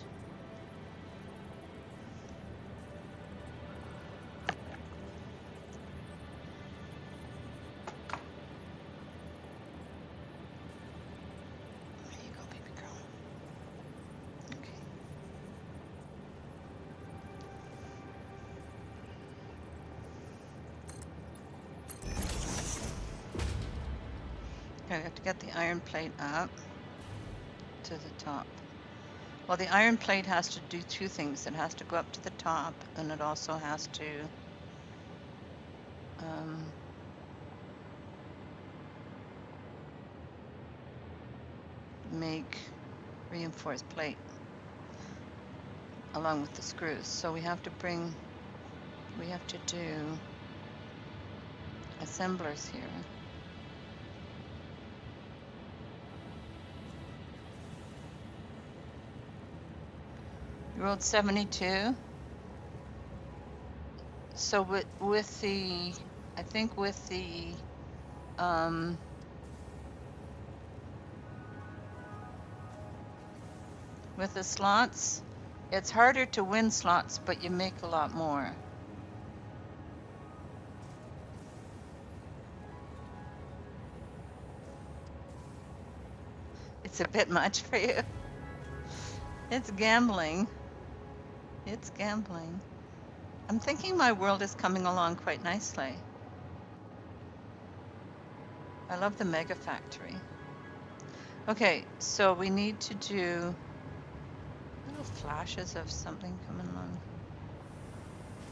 There you go, baby girl. Okay. Okay, we have to get the iron plate up to the top. Well, the iron plate has to do 2 things. It has to go up to the top, and it also has to make reinforced plate along with the screws. So we have to do assemblers here. You rolled 72. So with the, I think with the slots, it's harder to win slots, but you make a lot more. It's a bit much for you. It's gambling. It's gambling. I'm thinking my world is coming along quite nicely. I love the mega factory. Okay, so we need to do little flashes of something coming along.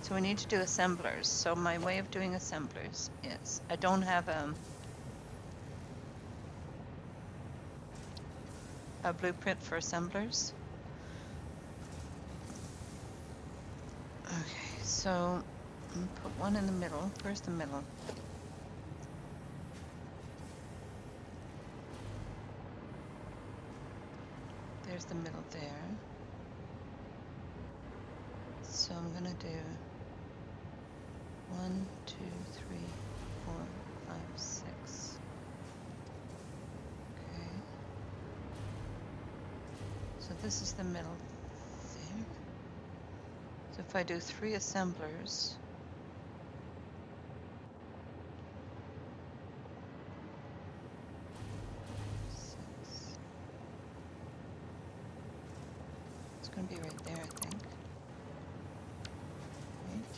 So we need to do assemblers. So my way of doing assemblers is, I don't have a blueprint for assemblers. Okay, so I'm gonna put one in the middle. Where's the middle? the middle there. So I'm gonna do 1, 2, 3, 4, 5, 6. Okay. So this is the middle there. So if I do 3 assemblers, six. It's going to be right there, I think. Right.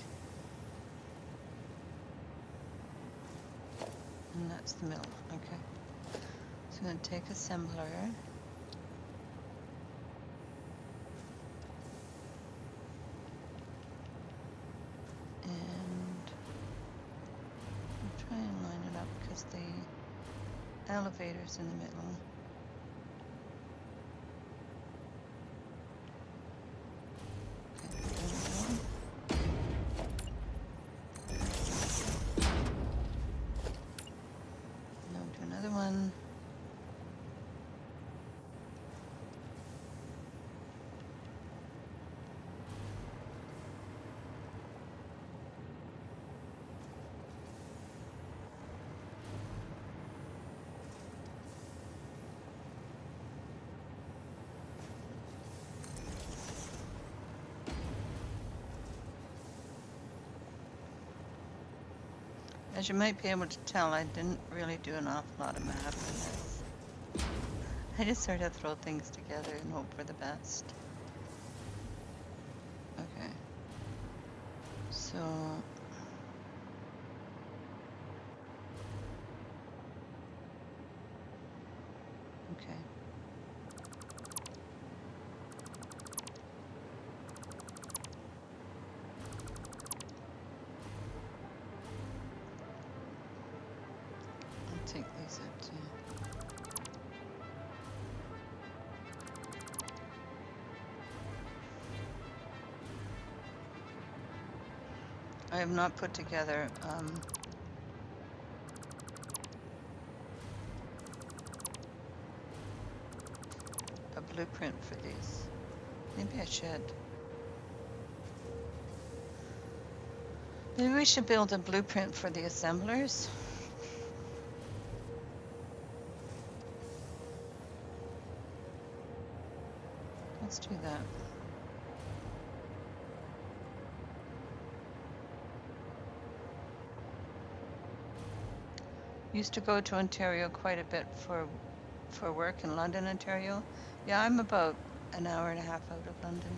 And that's the middle. Okay. So I'm going to take assembler. And I'll try and line it up because the elevator's in the middle. Okay, there we go. Now do another one. As you might be able to tell, I didn't really do an awful lot of math in this. I just sort of throw things together and hope for the best. Okay. So... Okay. I'll take these up too. I have not put together a blueprint for these. Maybe I should. Maybe we should build a blueprint for the assemblers. Let's do that. Used to go to Ontario quite a bit for work in London, Ontario. Yeah, I'm about an hour and a half out of London.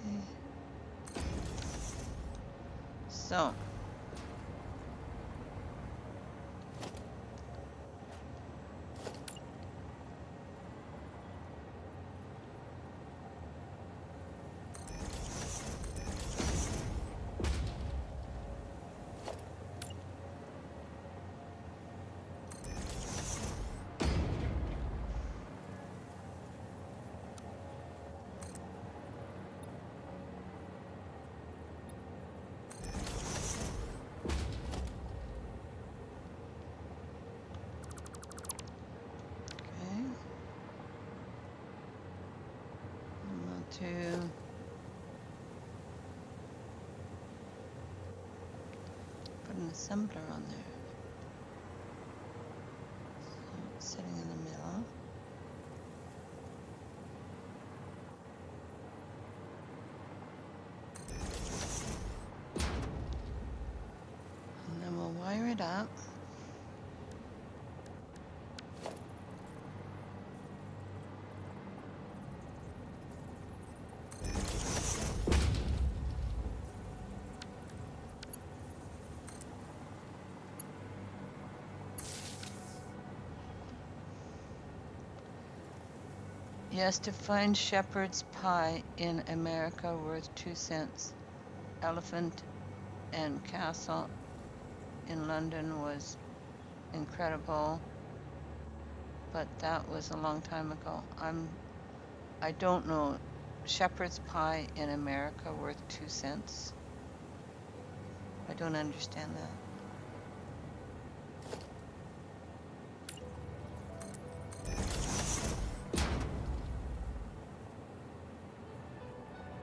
Okay. So. To put an assembler on there. So it's sitting in the middle. And then we'll wire it up. Yes, to find shepherd's pie in America worth 2 cents. Elephant and castle in London was incredible, but that was a long time ago. I don't know shepherd's pie in America worth 2 cents? I don't understand that.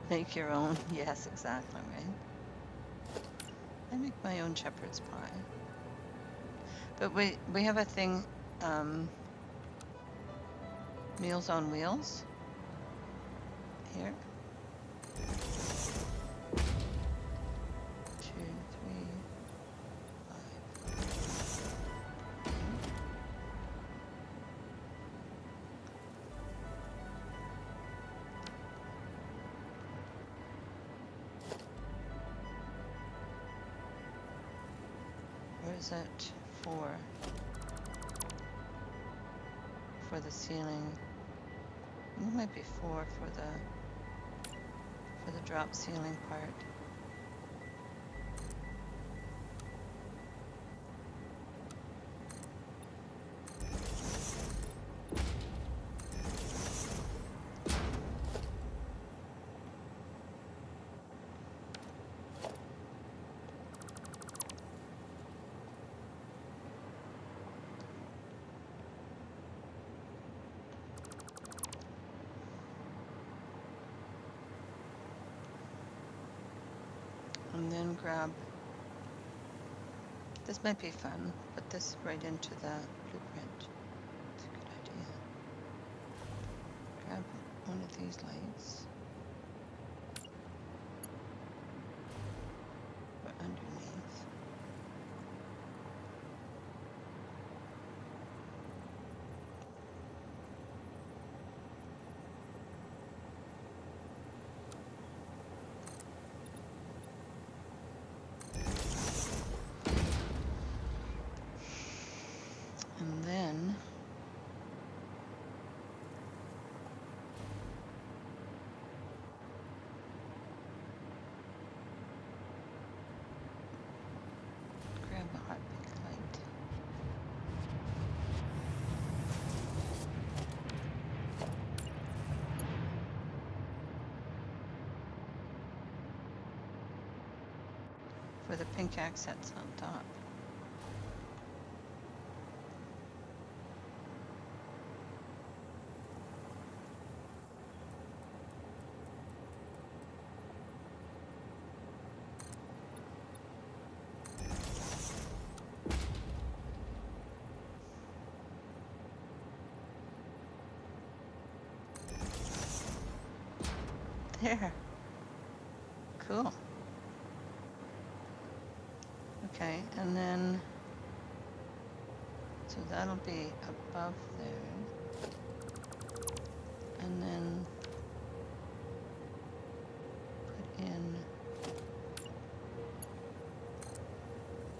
Make your own. Yes, exactly, right? I make my own shepherd's pie. But we have a thing, Meals on Wheels here. 2, 3, 5. Where is it? 4 for the ceiling. It might be 4 for the drop ceiling part. And then grab, this might be fun, put this right into the blueprint. It's a good idea. Grab one of these lights. Or underneath. And then grab a hot pink light. For the pink accents on top. There. Cool. Okay, and then, so that'll be above there. And then put in,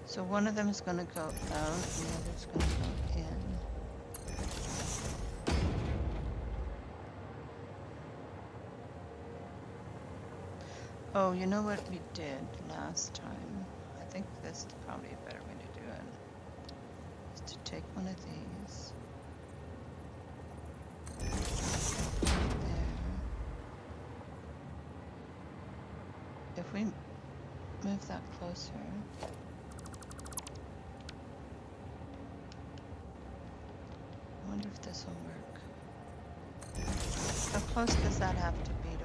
so one of them is going to go out and the other's going to go in. Oh, you know what we did last time? I think this is probably a better way to do it. Is to take one of these. There. If we move that closer. I wonder if this will work. How close does that have to be to work?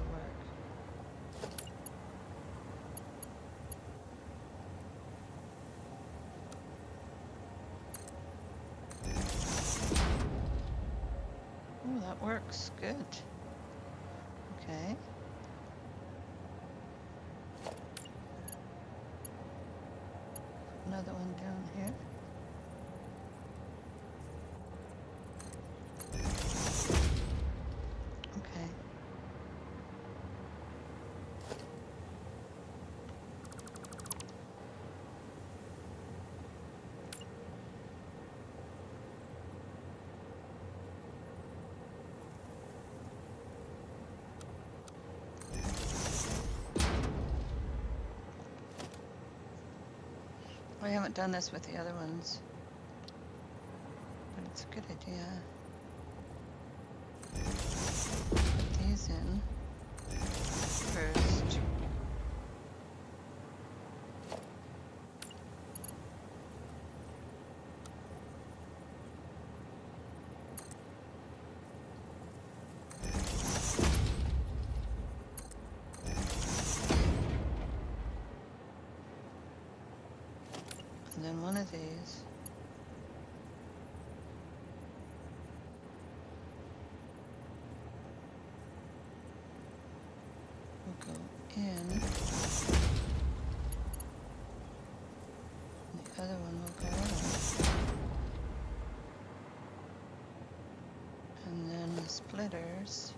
Oh, that works good. Okay. Another one down here. Okay. I haven't done this with the other ones, but it's a good idea. Put these in. first. And then one of these. Will go in. The other one will go out. And then the splitters.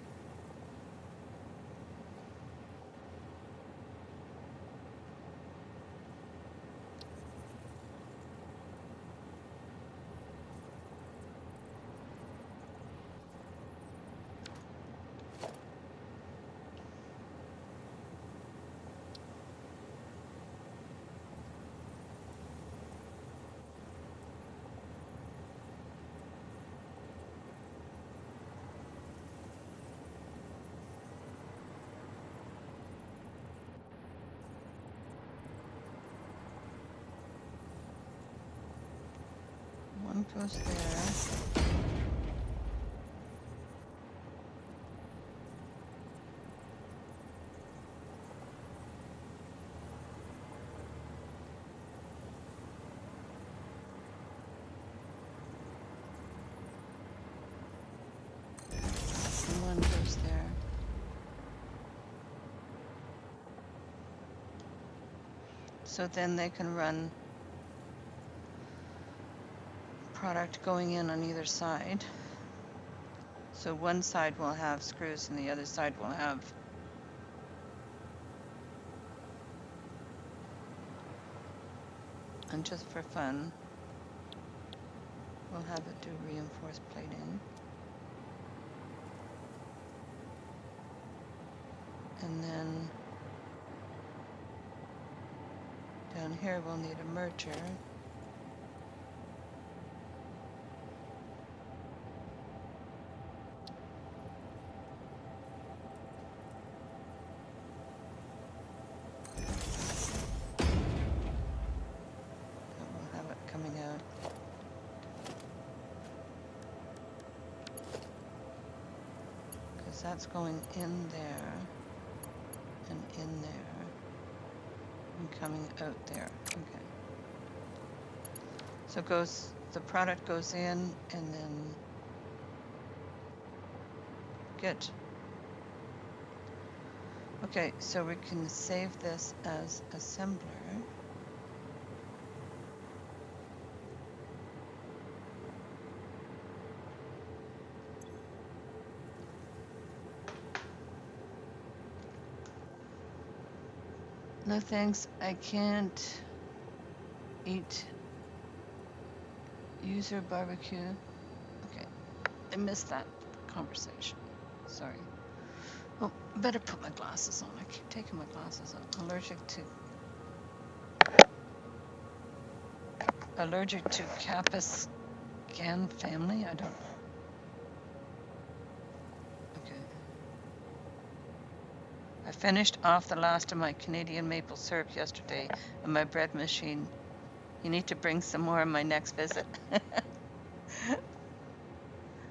One goes there. And one goes there. So then they can run product going in on either side. So one side will have screws and the other side will have and just for fun, we'll have it do reinforced plating. And then down here we'll need a merger. That's going in there and in there and coming out there. Okay. So the product goes in and then good. Okay, so we can save this as assembler. No thanks, I can't eat user barbecue. Okay, I missed that conversation. Sorry. Oh, better put my glasses on. I keep taking my glasses off. Allergic to Capiscan family? I don't know. I finished off the last of my Canadian maple syrup yesterday in my bread machine. You need to bring some more on my next visit.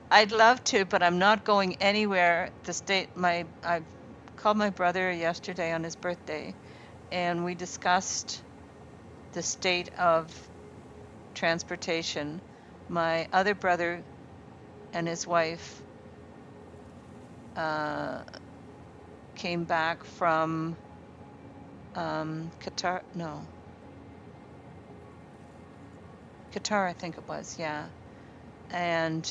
I'd love to, but I'm not going anywhere. I called my brother yesterday on his birthday, and we discussed the state of transportation. My other brother and his wife came back from Qatar, I think it was, yeah. And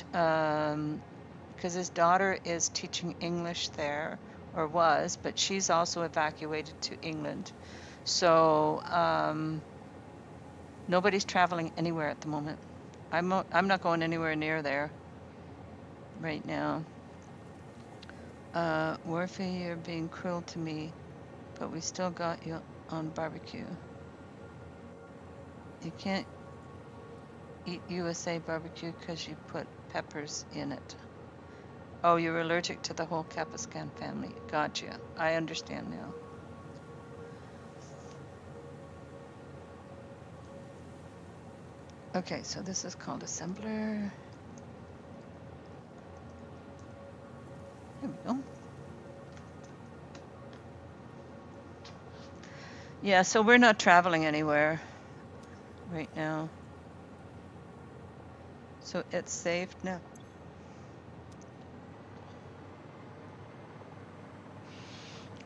because his daughter is teaching English there, or was, but she's also evacuated to England. So nobody's traveling anywhere at the moment. I'm not going anywhere near there right now. Worfy, you're being cruel to me, but we still got you on barbecue. You can't eat USA barbecue because you put peppers in it. Oh, you're allergic to the whole Capiscan family. Gotcha. I understand now. Okay, so this is called assembler. There we go. Yeah, so we're not traveling anywhere right now. So it's saved now.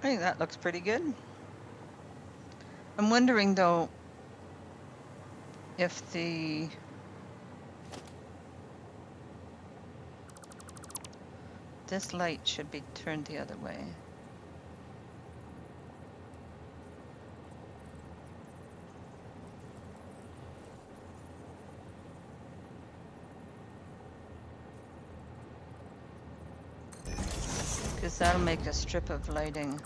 I think that looks pretty good. I'm wondering though if this light should be turned the other way. Because that'll make a strip of lighting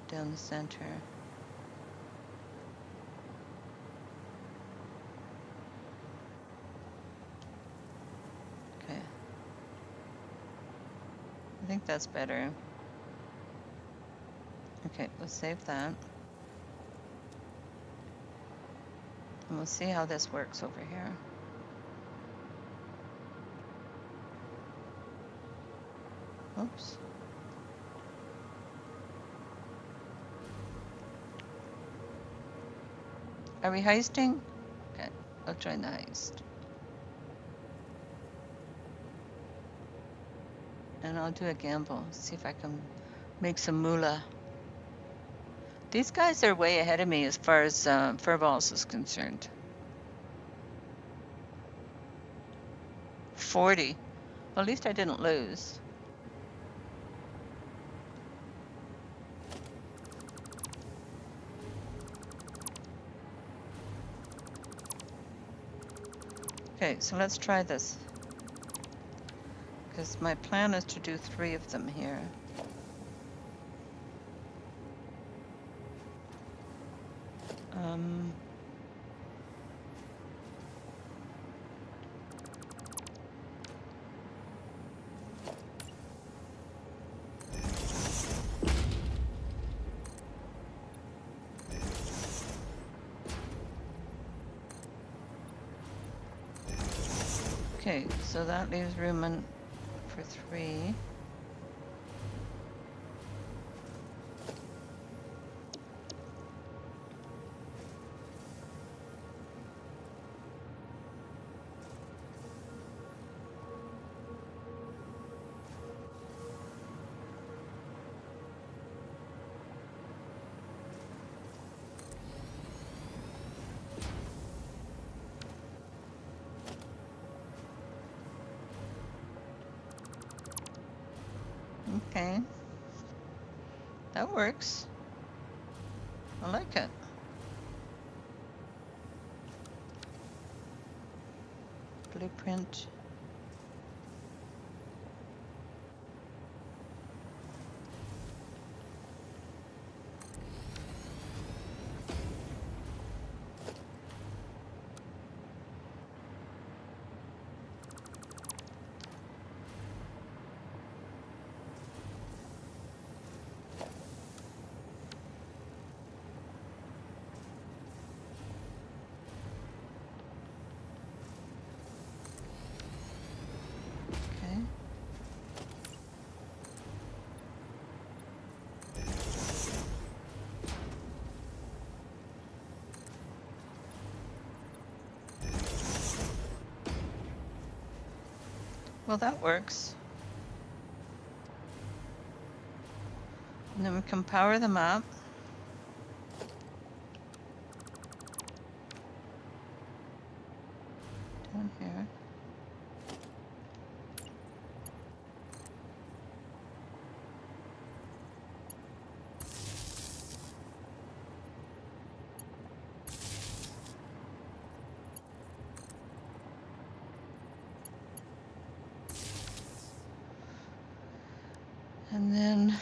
down the center. Okay. I think that's better. Okay, let's save that. And we'll see how this works over here. Oops. Are we heisting? Okay, I'll join the heist. And I'll do a gamble, see if I can make some moolah. These guys are way ahead of me as far as furballs is concerned. 40. Well, at least I didn't lose. Okay, so let's try this. Because my plan is to do 3 of them here. Okay, so that leaves room for 3. Okay. That works. I like it. Blueprint. Okay. Well, that works. And then we can power them up. Down here. And then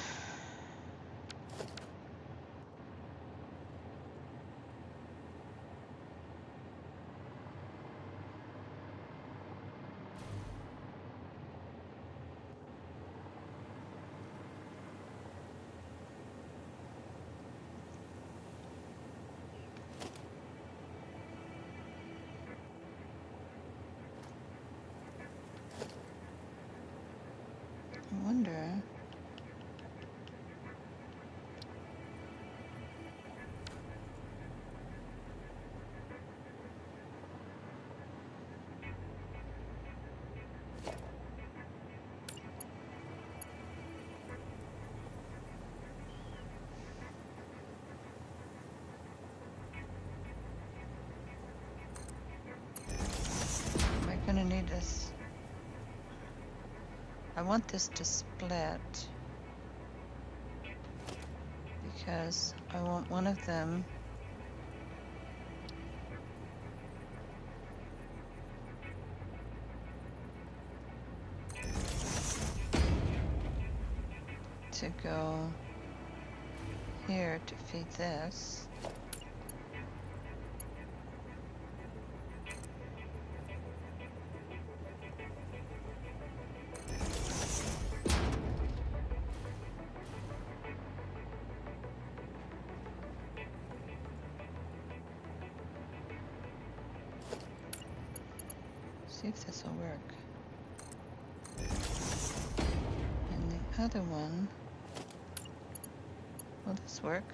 I want this to split because I want one of them to go here to feed this. See if this will work. And the other one, will this work?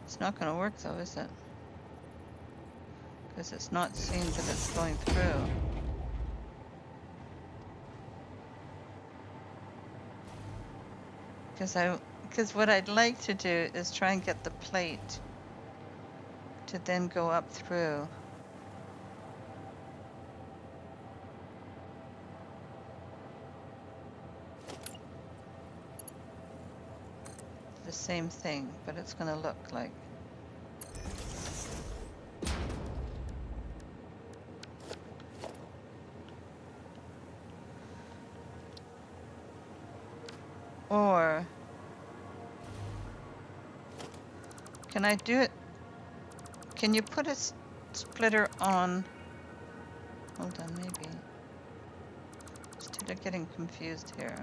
It's not going to work though, is it? Because it's not seeing that it's going through. Because what I'd like to do is try and get the plate to then go up through. The same thing, but it's going to look like. Or can I do it? Can you put a splitter on? Hold on, maybe. Instead of getting confused here.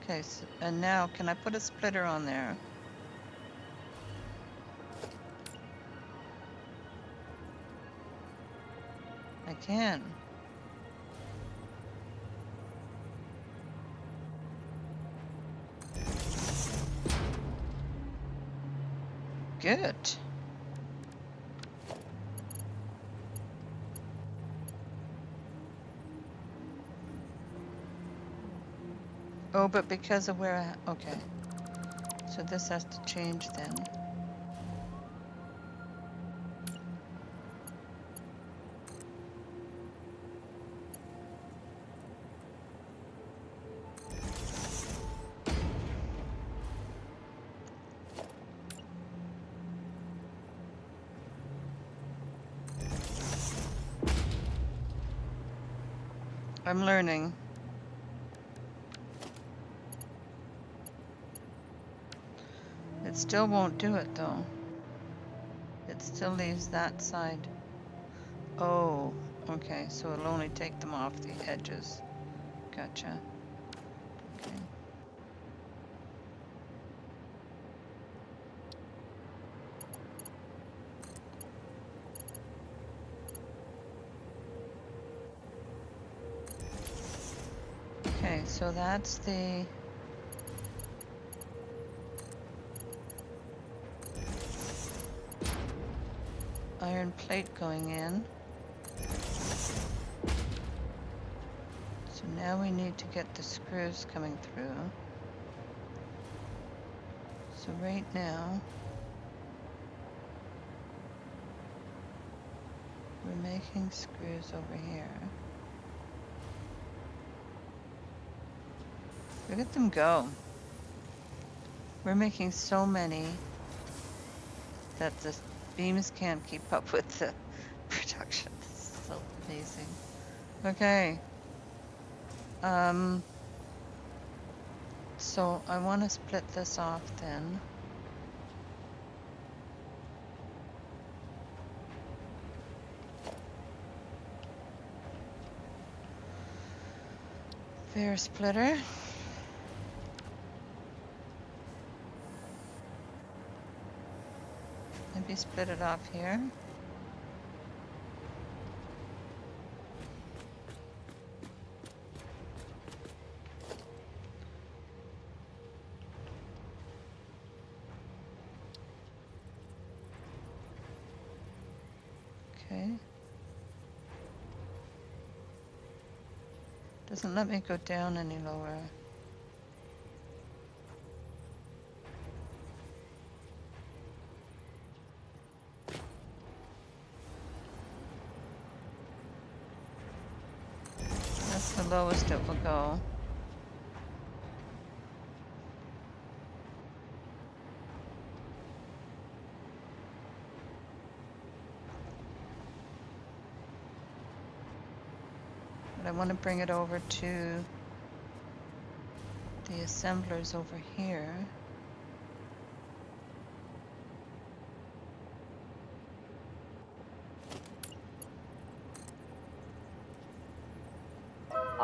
Okay, so, and now can I put a splitter on there? I can. Good. Oh, but because of where I... Okay. So this has to change then. I'm learning. It still won't do it though. It still leaves that side. Oh, okay, so it'll only take them off the edges. Gotcha. Okay. Okay, so that's the iron plate going in. So now we need to get the screws coming through. So right now, we're making screws over here. Look at them go. We're making so many that the beams can't keep up with the production. This is so amazing. Okay. So I want to split this off then. Fair splitter. Maybe split it off here. Okay. Doesn't let me go down any lower. That's the lowest it will go. But I want to bring it over to the assemblers over here.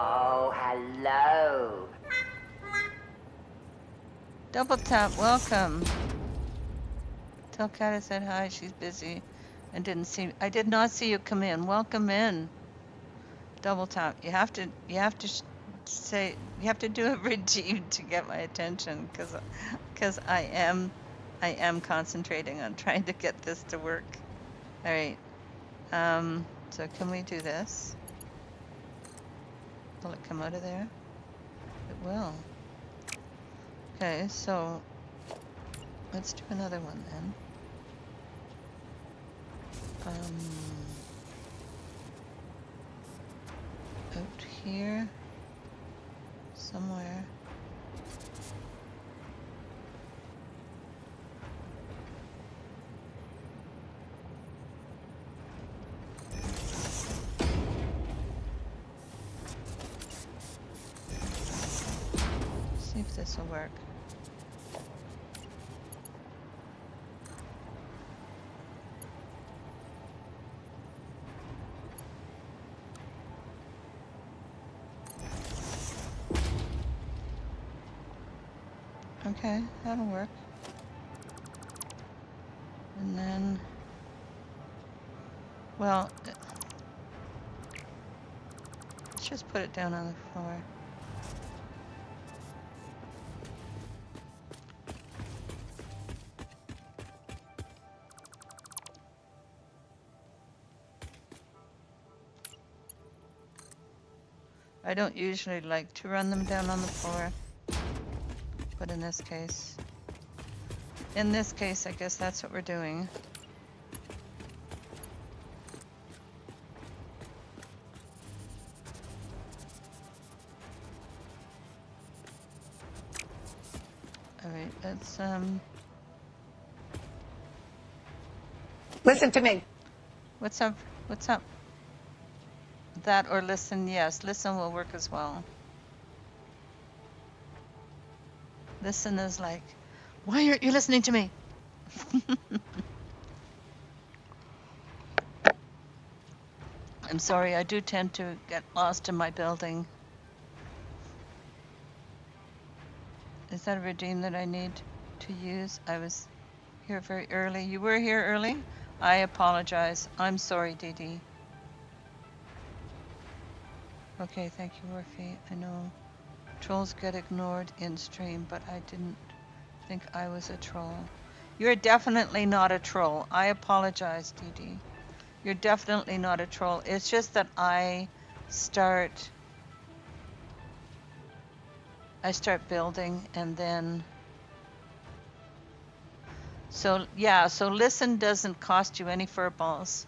Oh, hello. Double tap, welcome. Tell Kat I said hi, she's busy and didn't see. I did not see you come in. Welcome in. Double tap. You have to say, you have to do a routine to get my attention because I am concentrating on trying to get this to work. All right. So can we do this? Will it come out of there? It will. Okay, so let's do another one then. Out here somewhere. See if this will work. Okay, that'll work. And then, well, let's just put it down on the floor. I don't usually like to run them down on the floor. But in this case, I guess that's what we're doing. All right, let's Listen to me. What's up? What's up? That or listen? Yes, listen will work as well. Listen is like, why aren't you listening to me? I'm sorry, I do tend to get lost in my building. Is that a redeem that I need to use? I was here very early. You were here early? I apologize. I'm sorry, Dee Dee. Okay, thank you, Orphe. I know trolls get ignored in stream, but I didn't think I was a troll. You're definitely not a troll. I apologize, Dee Dee. You're definitely not a troll. It's just that I start building and then so yeah, so listen doesn't cost you any furballs,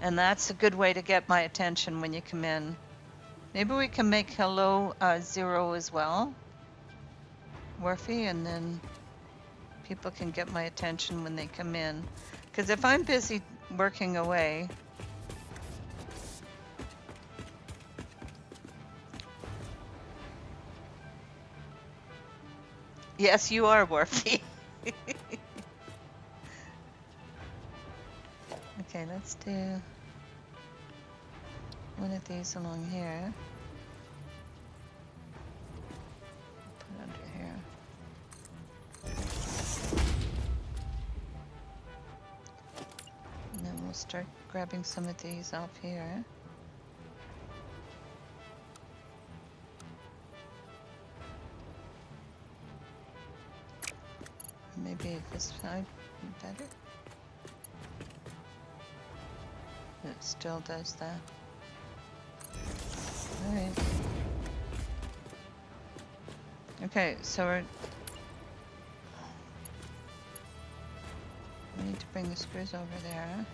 and that's a good way to get my attention when you come in. Maybe we can make hello 0 as well, Worfy, and then people can get my attention when they come in. Because if I'm busy working away, yes, you are, Worfy. Okay, let's do one of these along here. Put under here. start grabbing some of these off here. Maybe this side would be better. It still does that. Alright. Okay, so we need to bring the screws over there.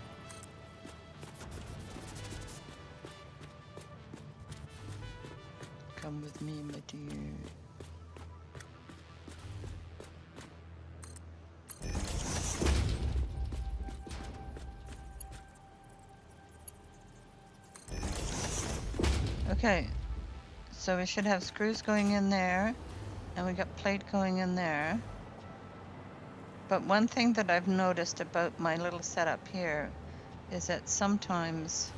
Come with me, my dear. Okay, so we should have screws going in there, and we got plate going in there. But one thing that I've noticed about my little setup here is that sometimes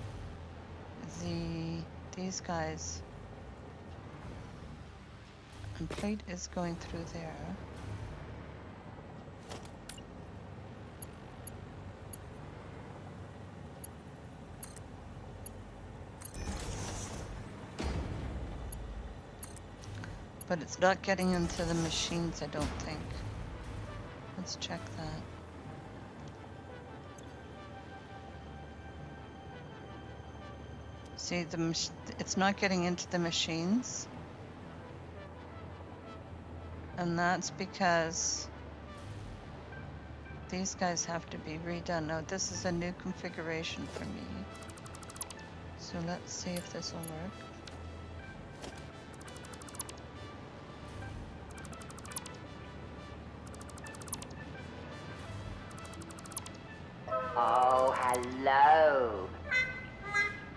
these guys, and plate is going through there. But it's not getting into the machines, I don't think. Let's check that. See, it's not getting into the machines. And that's because these guys have to be redone. Now, this is a new configuration for me. So let's see if this will work. Oh, hello.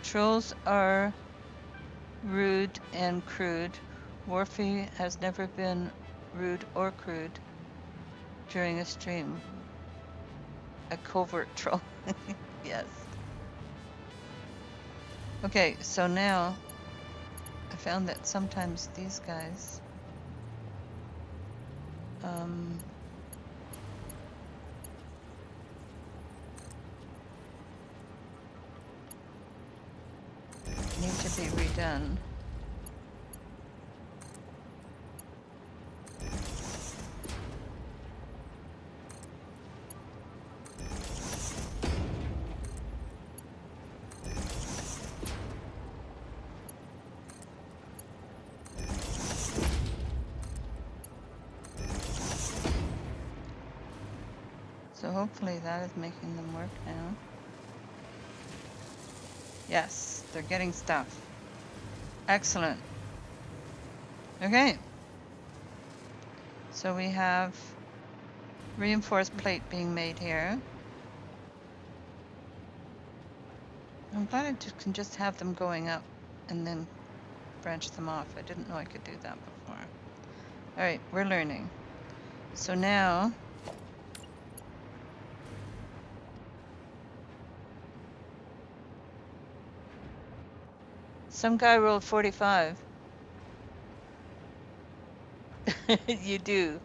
Trolls are rude and crude. Warfy has never been rude or crude during a stream. A covert troll. Yes. Okay, so now I found that sometimes these guys need to be redone. So hopefully that is making them work now. Yes, they're getting stuff. Excellent. Okay. So we have reinforced plate being made here. I'm glad I can just have them going up and then branch them off. I didn't know I could do that before. Alright, we're learning. So now some guy rolled 45. You do.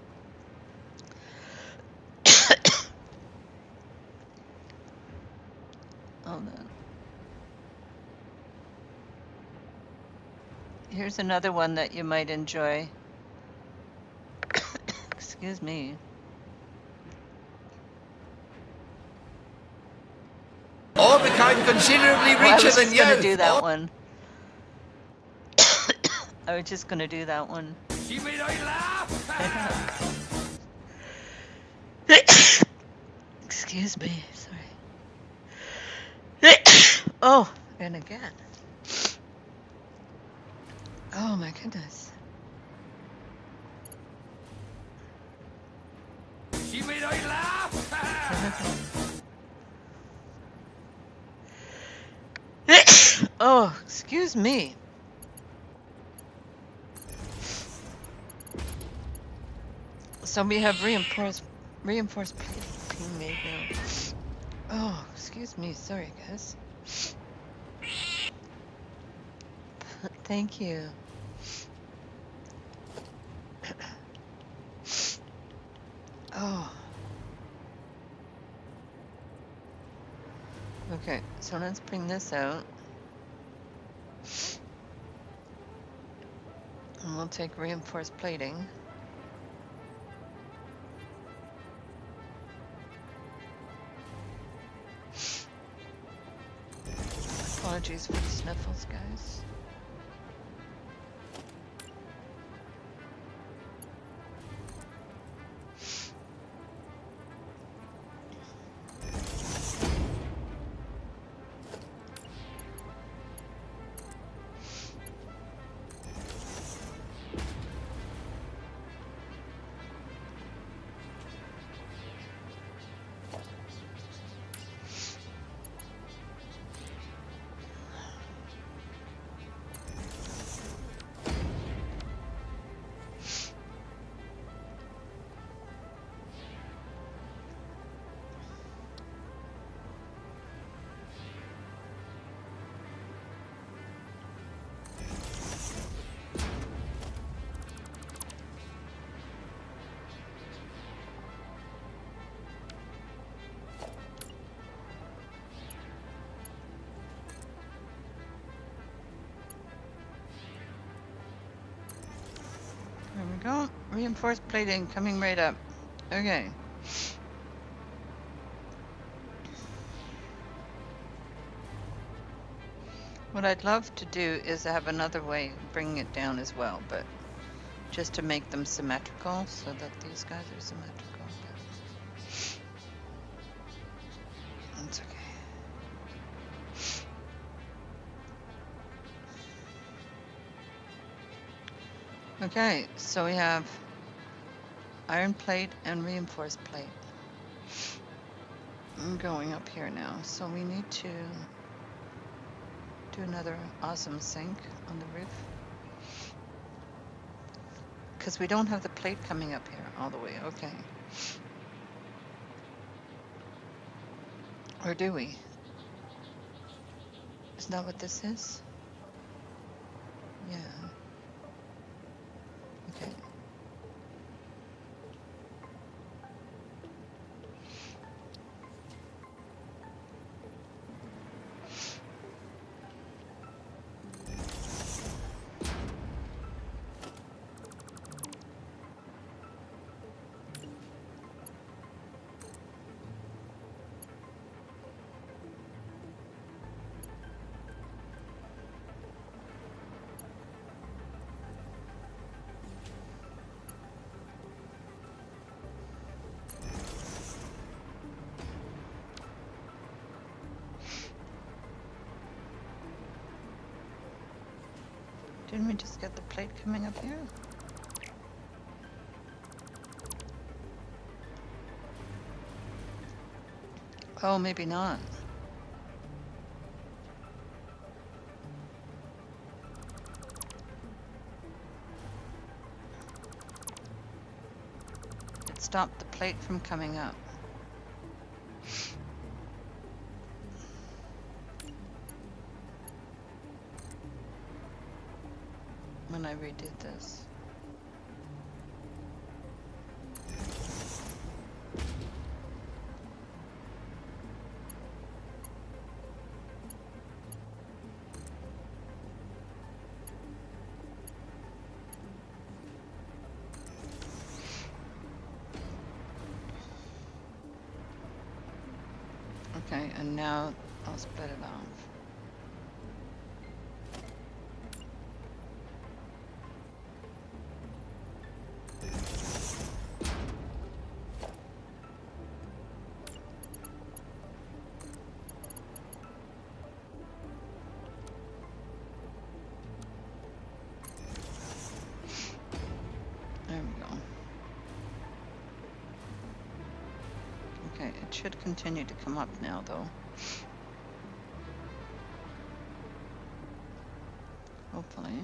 Hold on. Here's another one that you might enjoy. Excuse me. I became considerably Well, I was richer than just you. gonna do that one. I was just gonna do that one. Give me a laugh. Excuse me, sorry. Oh, and again. Oh my goodness. Give me a laugh. Oh, excuse me. So we have reinforced plating being made now. Oh, excuse me. Sorry, guys. Thank you. Oh. Okay, so let's bring this out. And we'll take reinforced plating. Apologies for the sniffles, guys. There we go. Reinforced plating coming right up. Okay. What I'd love to do is have another way of bringing it down as well, but just to make them symmetrical so that these guys are symmetrical. But that's okay. Okay, so we have iron plate and reinforced plate. I'm going up here now, so we need to do another awesome sink on the roof. Because we don't have the plate coming up here all the way, okay. Or do we? Isn't that what this is? Yeah. Okay. Didn't we just get the plate coming up here? Oh, maybe not. It stopped the plate from coming up. When I redid this. Okay, and now I'll split it off. There we go. Okay, it should continue to come up now, though. Hopefully.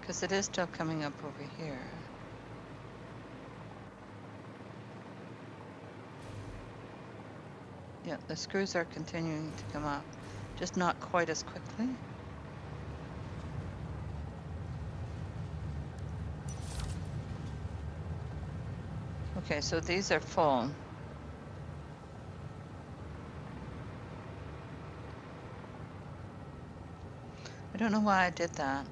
Because it is still coming up over here. Yeah, the screws are continuing to come up, just not quite as quickly. Okay, so these are full. I don't know why I did that.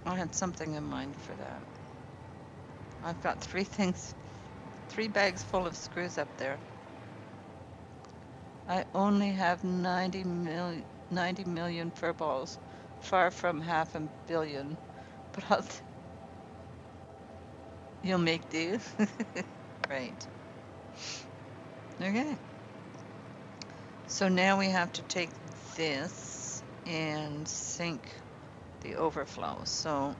I had something in mind for that. I've got 3 bags full of screws up there. I only have 90 million fur balls, far from 500 million, but you'll make do. Right. Okay. So now we have to take this and sink the overflow. So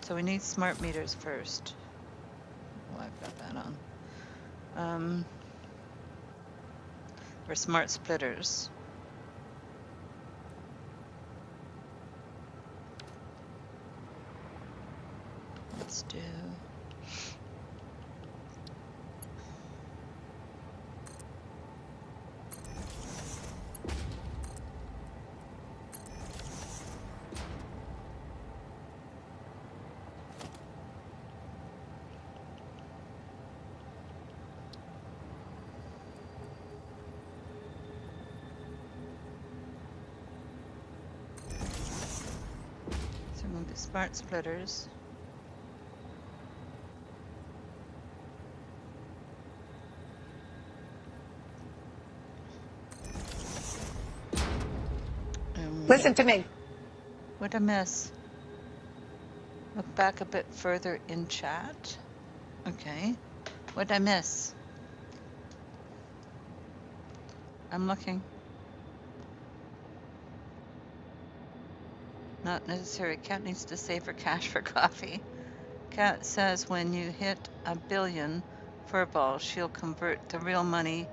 we need smart meters first. Oh, I've got that on. Or smart splitters. Let's do. Move the smart splitters. Listen to me. What a mess. Look back a bit further in chat. Okay. What'd I miss? I'm looking. Not necessary. Cat needs to save her cash for coffee. Cat says when you hit 1 billion fur balls, she'll convert the real money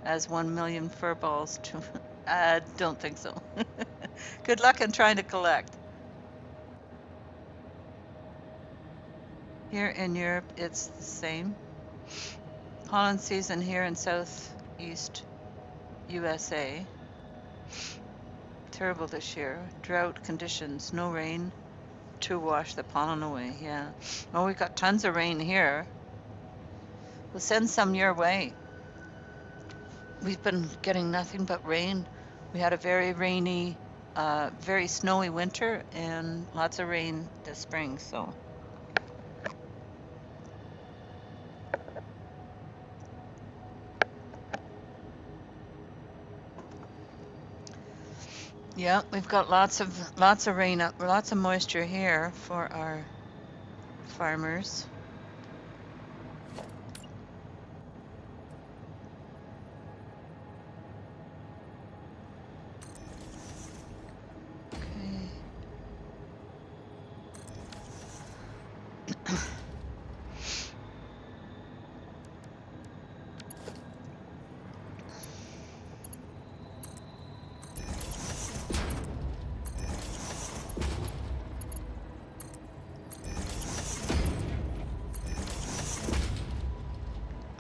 as 1 million fur balls to... I don't think so. Good luck in trying to collect. Here in Europe, it's the same. Pollen season here in southeast USA. Terrible this year. Drought conditions, no rain to wash the pollen away. Yeah. Oh, we've got tons of rain here. We'll send some your way. We've been getting nothing but rain. We had a very rainy, very snowy winter and lots of rain this spring, so. Yeah, we've got lots of rain up, lots of moisture here for our farmers.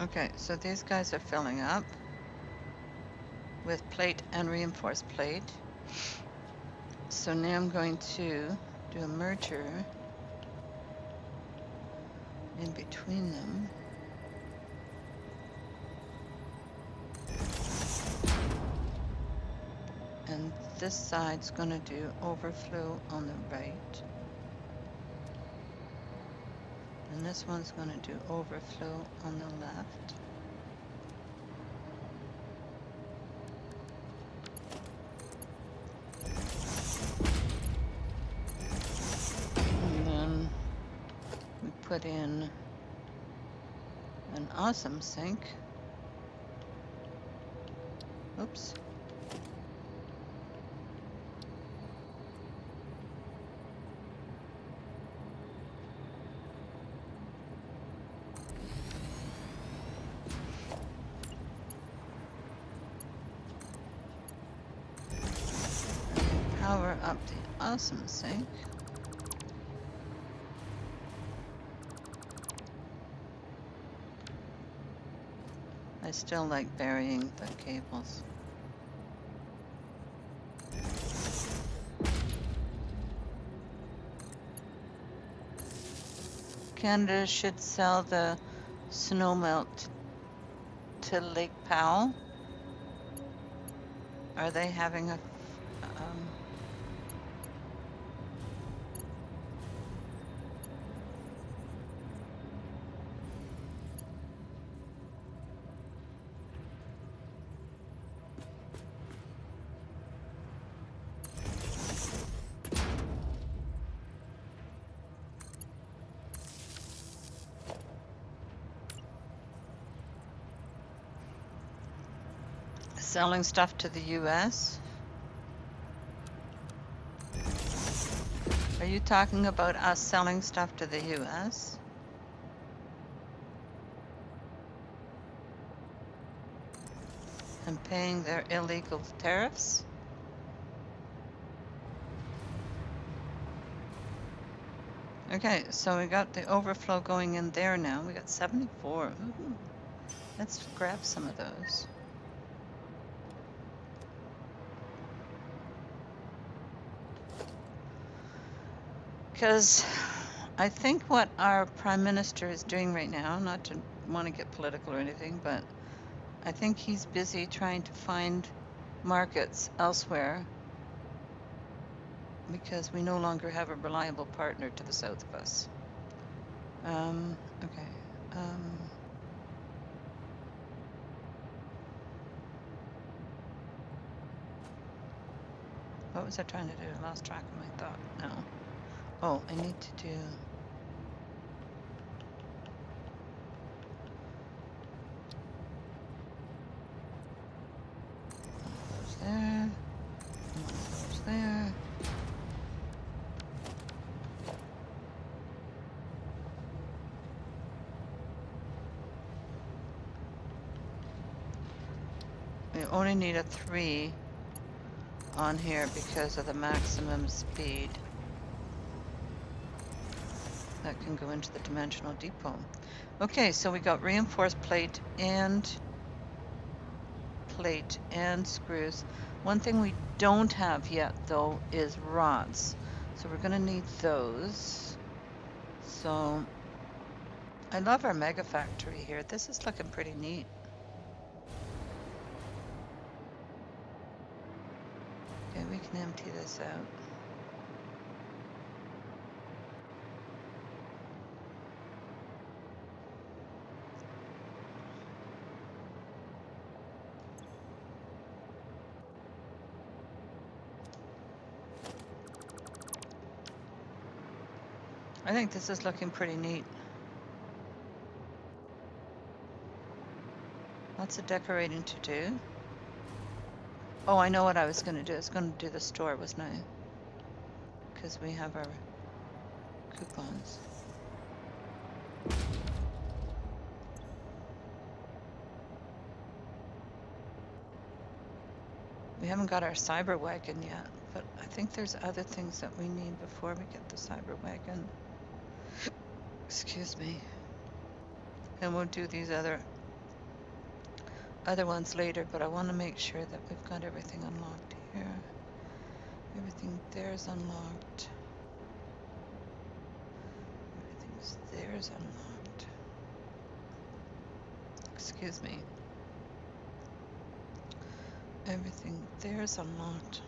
Okay, so these guys are filling up with plate and reinforced plate. So now I'm going to do a merger in between them. And this side's going to do overflow on the right. And this one's going to do overflow on the left. And then we put in an awesome sink. Oops. Power up the awesome sink. I still like burying the cables. Canada should sell the snowmelt to Lake Powell. Are they having a selling stuff to the US? Are you talking about us selling stuff to the US? And paying their illegal tariffs? Okay, so we got the overflow going in there now. We got 74. Ooh, let's grab some of those. Because I think what our Prime Minister is doing right now, not to want to get political or anything, but I think he's busy trying to find markets elsewhere because we no longer have a reliable partner to the south of us. Okay. What was I trying to do? I lost track of my thought now. Oh, I need to do... Goes there. Goes there. We only need a 3 on here because of the maximum speed that can go into the dimensional depot. Okay, so we got reinforced plate and screws. One thing we don't have yet though is rods. So we're gonna need those. So I love our mega factory here. This is looking pretty neat. Okay, we can empty this out. I think this is looking pretty neat. Lots of decorating to do. Oh, I know what I was going to do. I was going to do the store, wasn't I? Because we have our coupons. We haven't got our cyber wagon yet, but I think there's other things that we need before we get the cyber wagon. Excuse me. And we'll do these other ones later, but I want to make sure that we've got everything unlocked here. Everything there's unlocked. Everything's there's unlocked. Excuse me. Everything there's unlocked.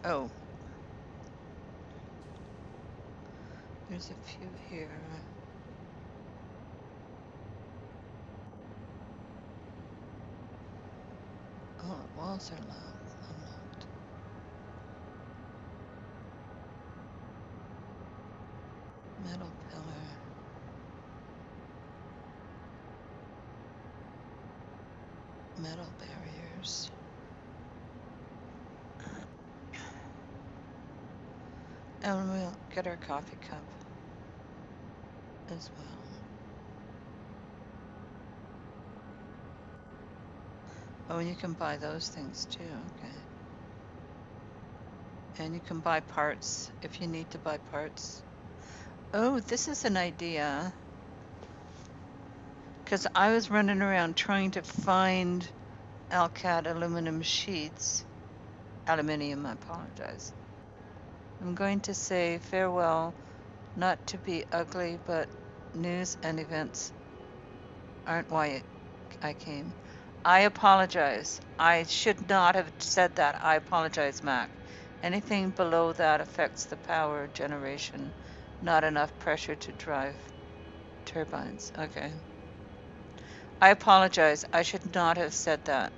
Oh. There's a few here. Oh, walls are unlocked. Metal pillar. Metal barriers. And we'll get our coffee cup as well. Oh, and you can buy those things too, okay. And you can buy parts if you need to buy parts. Oh, this is an idea. Because I was running around trying to find Alcat aluminum sheets. Aluminium, I apologize. I'm going to say farewell, not to be ugly, but News and events aren't why I came. I apologize. I should not have said that. I apologize, Mac. Anything below that affects the power generation. Not enough pressure to drive turbines. Okay. I apologize. I should not have said that.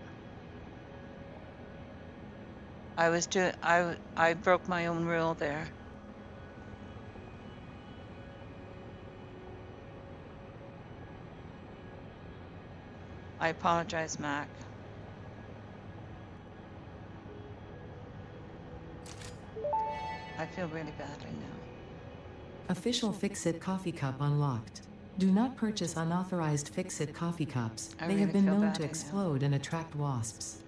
I broke my own rule there. I apologize, Mac. I feel really badly now. Official Fix-It coffee cup unlocked. Do not purchase unauthorized Fix-It coffee cups. I They really have been feel known badly to now. explode and attract wasps.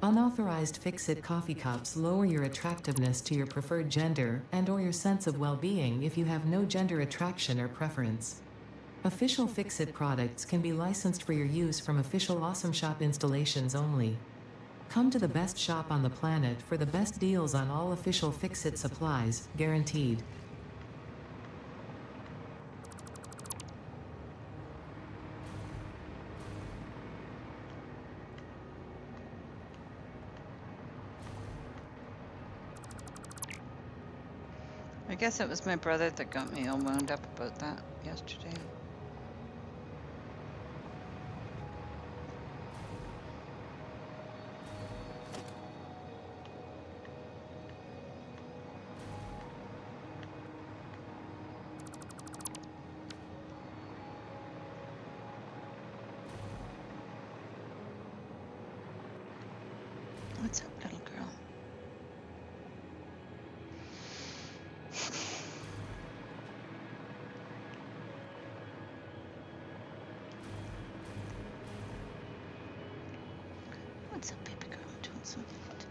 Unauthorized Fix-It coffee cups lower your attractiveness to your preferred gender and/or your sense of well-being if you have no gender attraction or preference. Official Fix-It products can be licensed for your use from official Awesome Shop installations only. Come to the best shop on the planet for the best deals on all official Fix-It supplies, guaranteed. I guess it was my brother that got me all wound up about that yesterday. What's up, little girl? What's up, baby girl? I'm doing so good.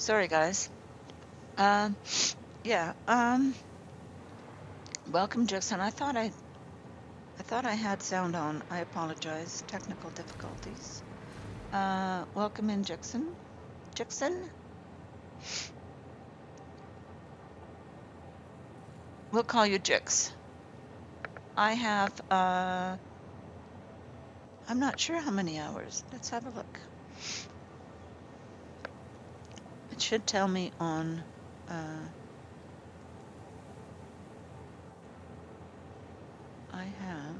Sorry, guys. Um, yeah. Welcome, Jackson. I thought I had sound on. I apologize. Technical difficulties. Welcome in, Jackson. Jackson. We'll call you Jix. I have. I'm not sure how many hours. Let's have a look. It should tell me on. I have.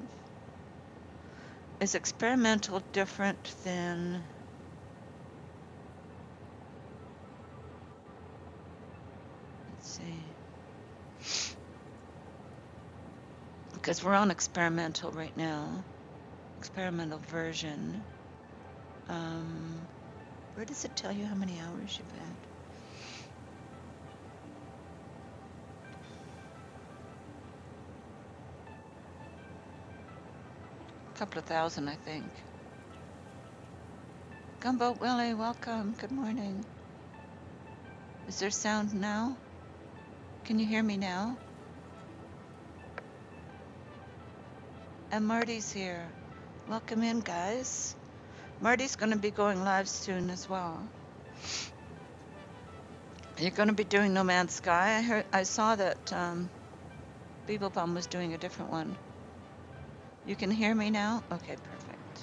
Is experimental different than? Let's see. Because we're on experimental right now. Experimental version. Where does it tell you how many hours you've had? A couple of thousand, I think. Gumboat Willie, welcome. Good morning. Is there sound now? Can you hear me now? And Marty's here. Welcome in, guys. Marty's going to be going live soon as well. You're going to be doing No Man's Sky. I saw that Beeblebum was doing a different one. You can hear me now? Okay, perfect.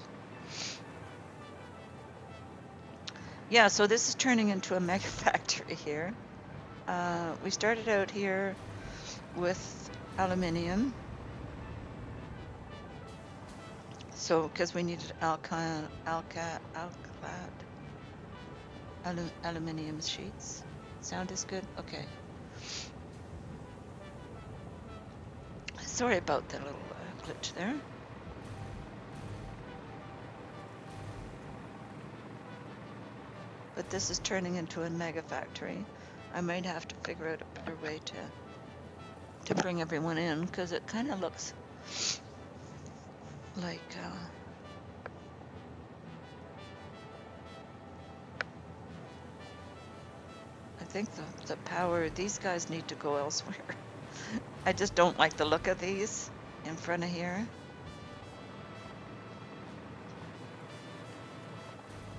Yeah, so this is turning into a mega factory here. We started out here with aluminium. So, because we needed alclad aluminium sheets. Sound is good? Okay. Sorry about the little glitch there. But this is turning into a mega factory. I might have to figure out a better way to bring everyone in, because it kind of looks like I think the power, these guys need to go elsewhere. I just don't like the look of these in front of here.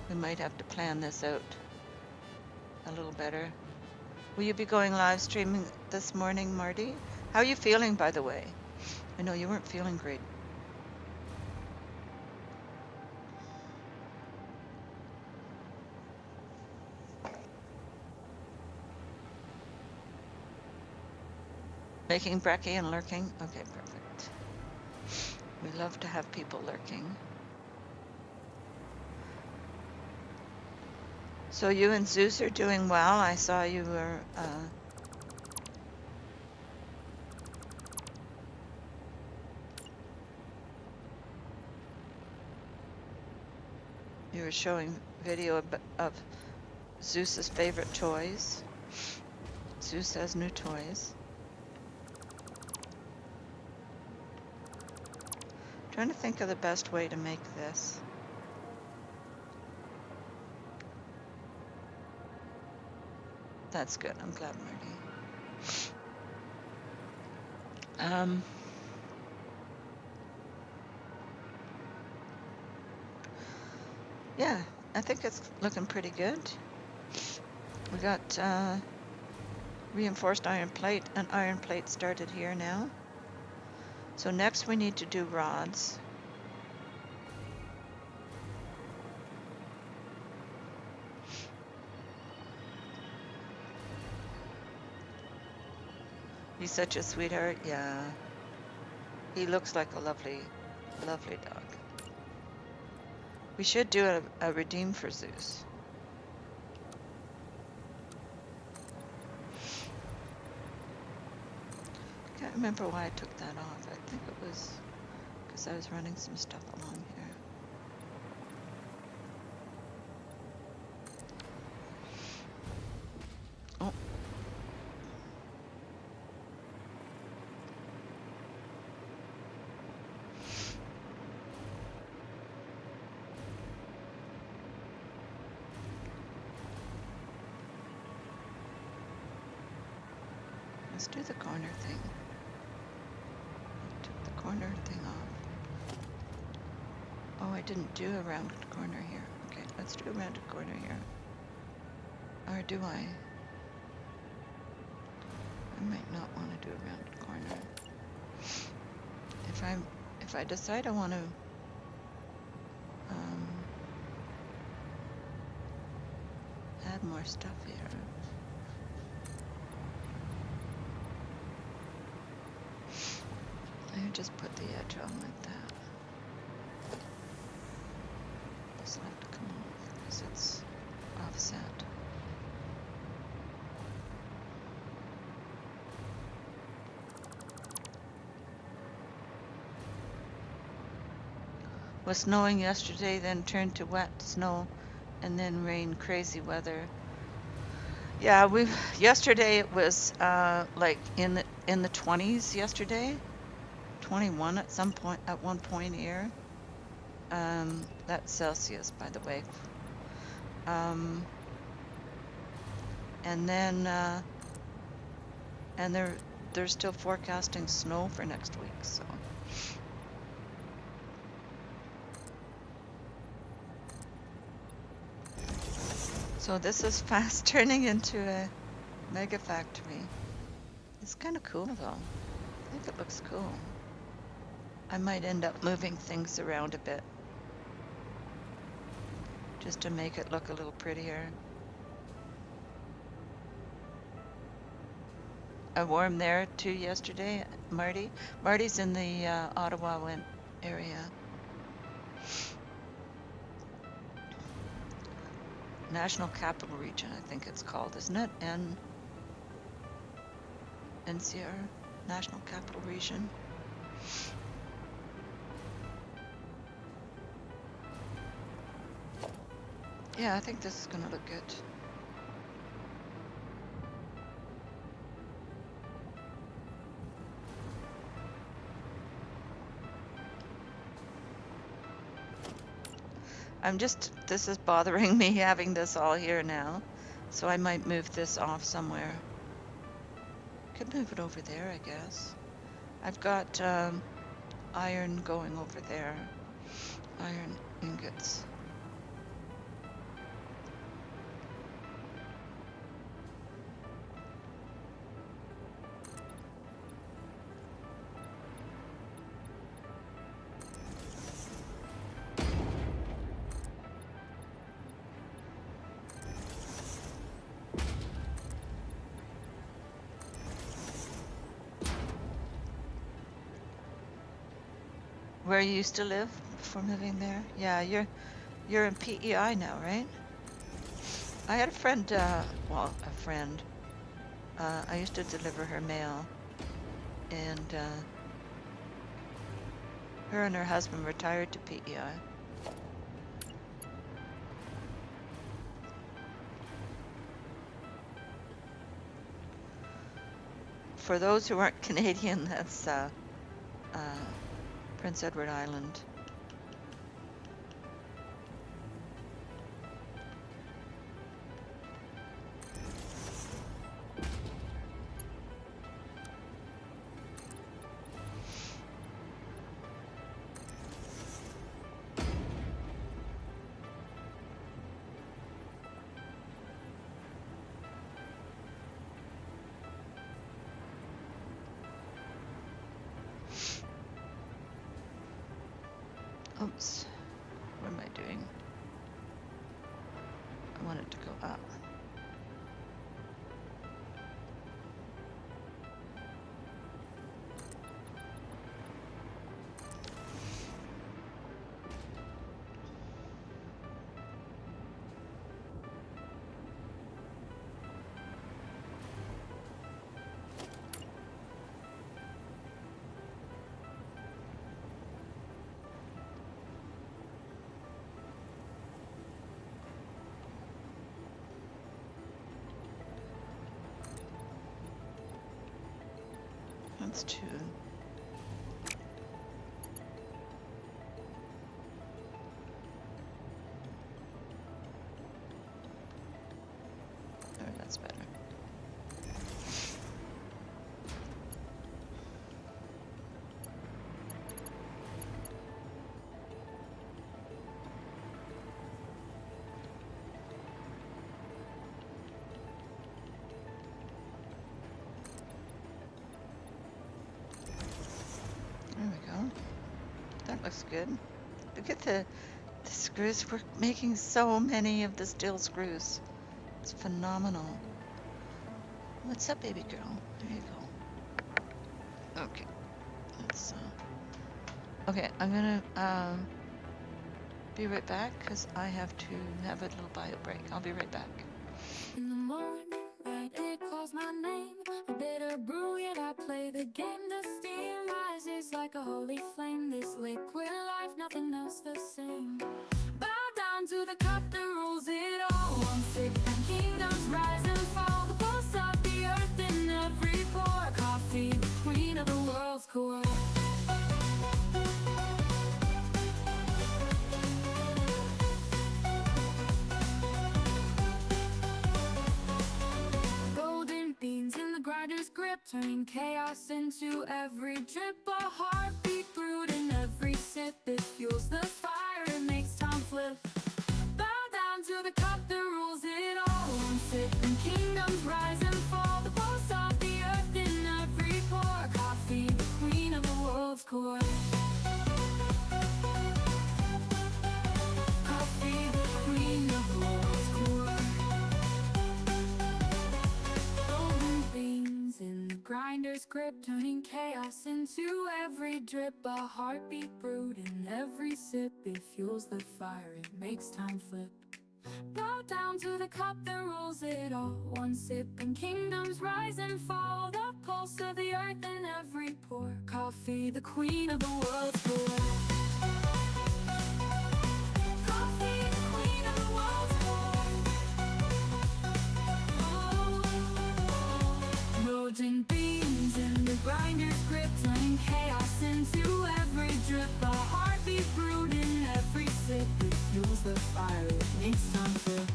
We might have to plan this out a little better. Will you be going live streaming this morning, Marty? How are you feeling, by the way? I know you weren't feeling great. Making brekkie and lurking? Okay, perfect. We love to have people lurking. So you and Zeus are doing well. I saw you were showing video of Zeus's favorite toys. Zeus has new toys. Trying to think of the best way to make this. That's good. I'm glad, Marty. Yeah, I think it's looking pretty good. We got reinforced iron plate and iron plate started here now. So next we need to do rods. He's such a sweetheart. Yeah. He looks like a lovely, lovely dog. We should do a redeem for Zeus. Can't remember why I took that off. I think it was because I was running some stuff along here. Oh. Let's do the corner thing. Took the corner thing off. Oh, I didn't do a rounded corner here. Okay, let's do a rounded corner here. Or do I? I might not want to do a rounded corner. If I decide I want to add more stuff here. I just put the edge on like that. This will have to come off because it's offset. Was snowing yesterday, then turned to wet snow, and then rain, crazy weather. Yeah, yesterday it was like in the 20s yesterday, 21 at some point, at one point here. That's Celsius, by the way. And then and they're still forecasting snow for next week, so. So this is fast turning into a mega factory. It's kind of cool though. I think it looks cool. I might end up moving things around a bit just to make it look a little prettier. I wore him there too yesterday, Marty. Marty's in the Ottawa area. National Capital Region, I think it's called, isn't it? NCR, National Capital Region. Yeah, I think this is gonna look good. This is bothering me having this all here now. So I might move this off somewhere. Could move it over there, I guess. I've got iron going over there. Iron ingots. Where you used to live before moving there? Yeah, you're in PEI now, right? I had a friend, well, a friend. I used to deliver her mail, and her and her husband retired to PEI. For those who aren't Canadian, that's Prince Edward Island. Oops, what am I doing? I want it to go up. That's two. There, that's better. looks good. Look at the screws. We're making so many of the steel screws. It's phenomenal. What's up, baby girl? There you go. Okay. Let's, okay, I'm gonna be right back because I have to have a little bio break. I'll be right back. In the morning, right, it calls my name. A bitter brew, yet I play the game. The steam rises like a holy flame. This liquid life, nothing else the same. Bow down to the cup that rules it all. One sip and kingdoms rise and fall. The pulse of the earth in every pore. Coffee, the queen of the world's core. Golden beans in the grinder's grip, turning chaos into every drip. A heartbeat brewed in every sip. It fuels the fire, it makes time flip. Bow down to the cup that rules it all. One sip and kingdoms rise and fall. The pulse of the earth in every pore. Coffee, the queen of the world's core. Coffee, the queen of the world's core. Golden beans in the grinder's grip, turning chaos into every drip. A heartbeat brewed in every sip. It fuels the fire, it makes time flip. Bow down to the cup that rules it all. One sip and kingdoms rise and fall. The pulse of the earth in every pore. Coffee, the queen of the world's core. Coffee, the queen of the world's core. Golden beans in the grinder's grip, turning chaos into every drip. A heartbeat brewed in every sip. It fuels the fire, it makes time flip.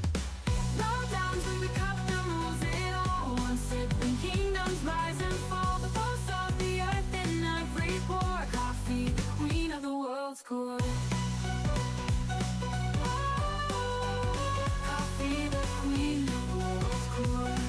Bow down to the cup that rules it all. One sip and kingdoms rise and fall. The pulse of the earth in every pore. Coffee, the queen of the world's core. Coffee, the queen of the world's core.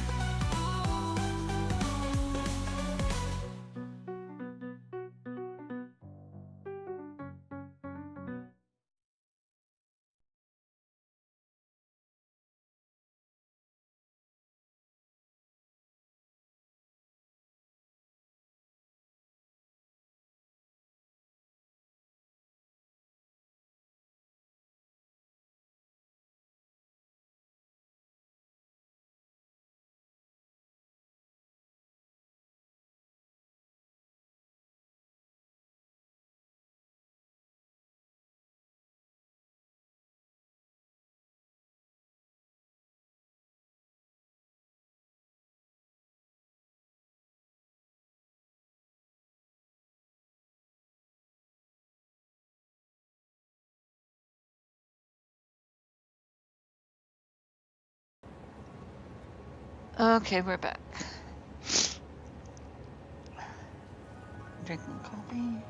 Okay, we're back. Drinking coffee.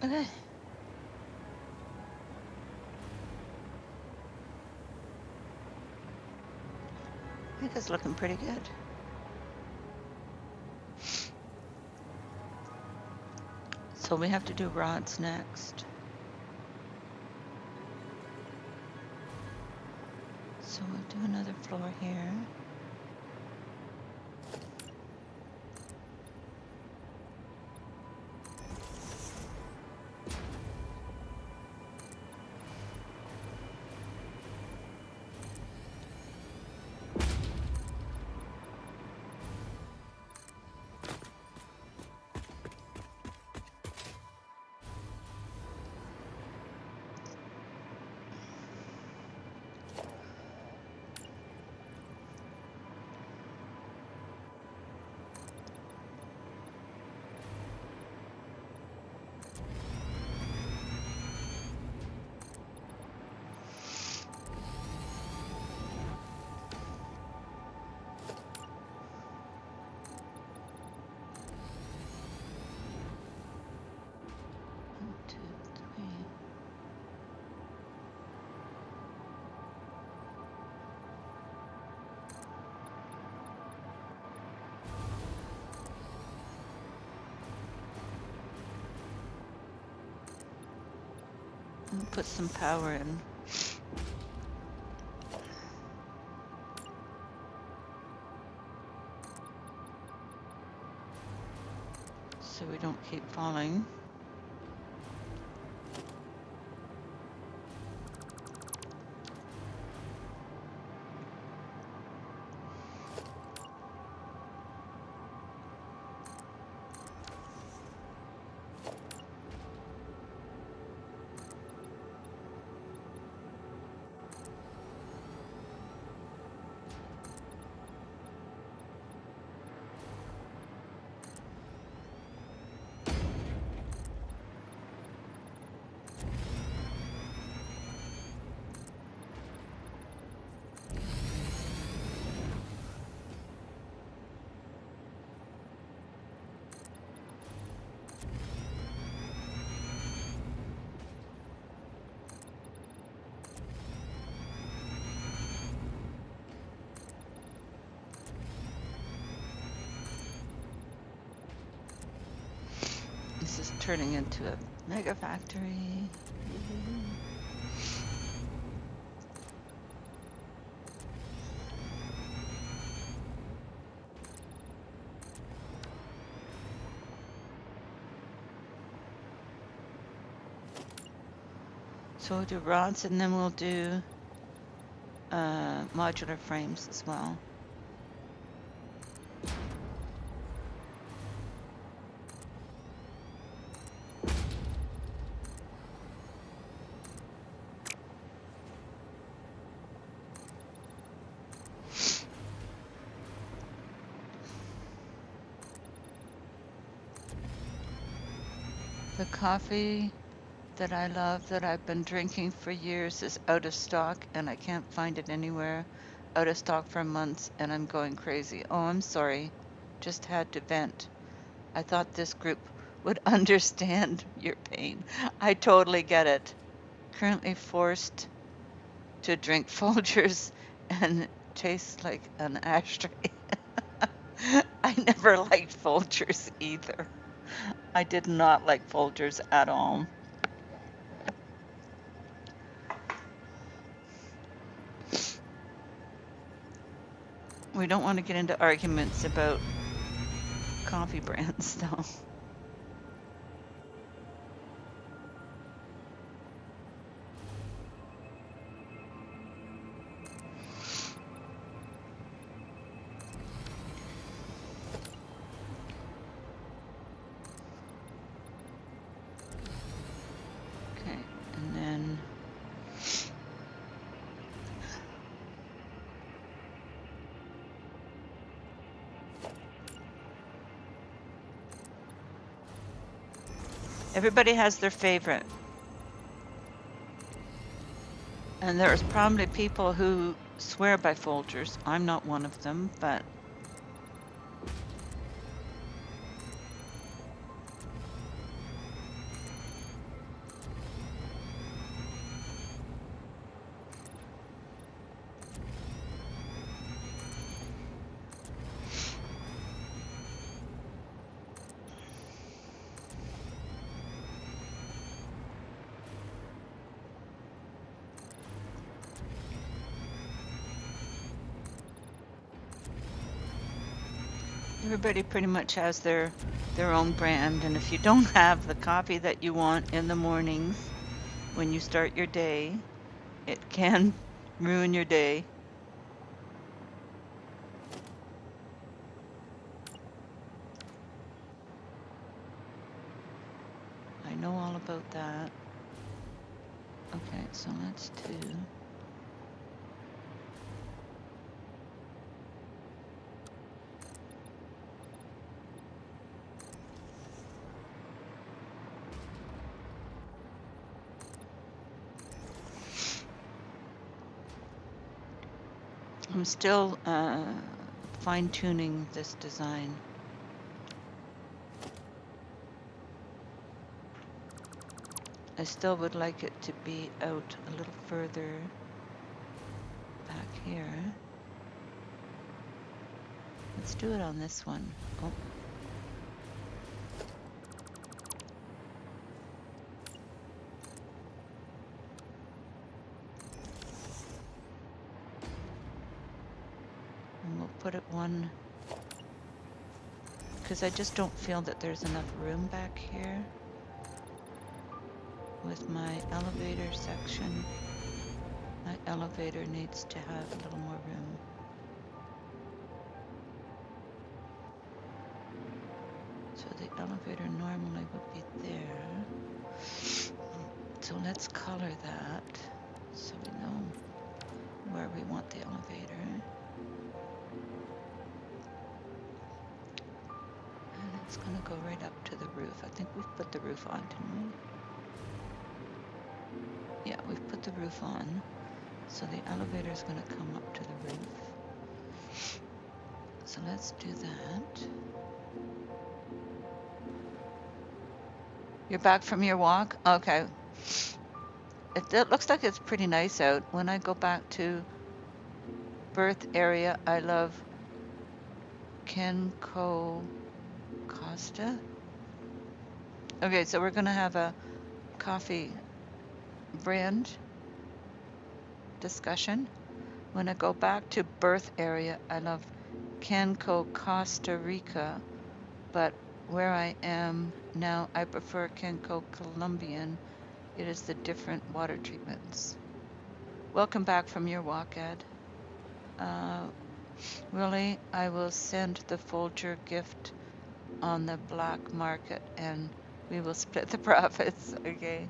Okay. I think it's looking pretty good. So we have to do rods next. So we'll do another floor here. I'm gonna put some power in. So we don't keep falling. This is turning into a mega factory. So we'll do rods and then we'll do modular frames as well. The coffee that I love, that I've been drinking for years, is out of stock and I can't find it anywhere. Out of stock for months and I'm going crazy. Oh, I'm sorry. Just had to vent. I thought this group would understand your pain. I totally get it. Currently forced to drink Folgers and it tastes like an ashtray. I never liked Folgers either. I did not like Folgers at all. We don't want to get into arguments about coffee brands, though. Okay, and then everybody has their favorite. And there's probably people who swear by Folgers. I'm not one of them, but everybody pretty much has their own brand, and if you don't have the coffee that you want in the mornings when you start your day, it can ruin your day. I know all about that. Okay, so let's do I'm still fine-tuning this design. I still would like it to be out a little further back here. Let's do it on this one. Oh. put it one, because I just don't feel that there's enough room back here with my elevator section. My elevator needs to have a little more room. So the elevator normally would be there. So let's color that so we know where we want the elevator. And it's gonna go right up to the roof. I think we've put the roof on, didn't we? Yeah, we've put the roof on. So the elevator is gonna come up to the roof. So let's do that. You're back from your walk? Okay. It looks like it's pretty nice out. When I go back to birth area, I love Kenko Costa. Okay, so we're gonna have a coffee brand discussion. When I go back to birth area, I love Kenko Costa Rica, but where I am now, I prefer Kenko Colombian. It is the different water treatments. Welcome back from your walk, Ed. Really, I will send the Folger gift on the black market and we will split the profits. Okay.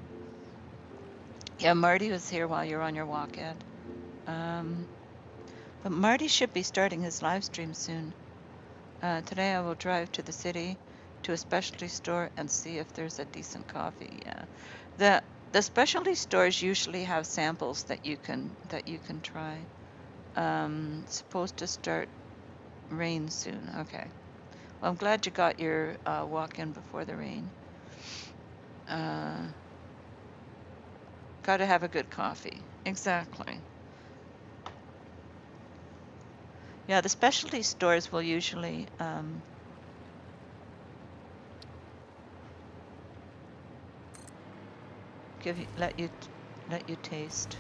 Yeah, Marty was here while you're on your walk, Ed. But Marty should be starting his live stream soon. Today I will drive to the city to a specialty store and see if there's a decent coffee. Yeah. The specialty stores usually have samples that you can try. Supposed to start rain soon. Okay. Well, I'm glad you got your walk in before the rain. Got to have a good coffee. Exactly. Yeah, the specialty stores will usually let you taste.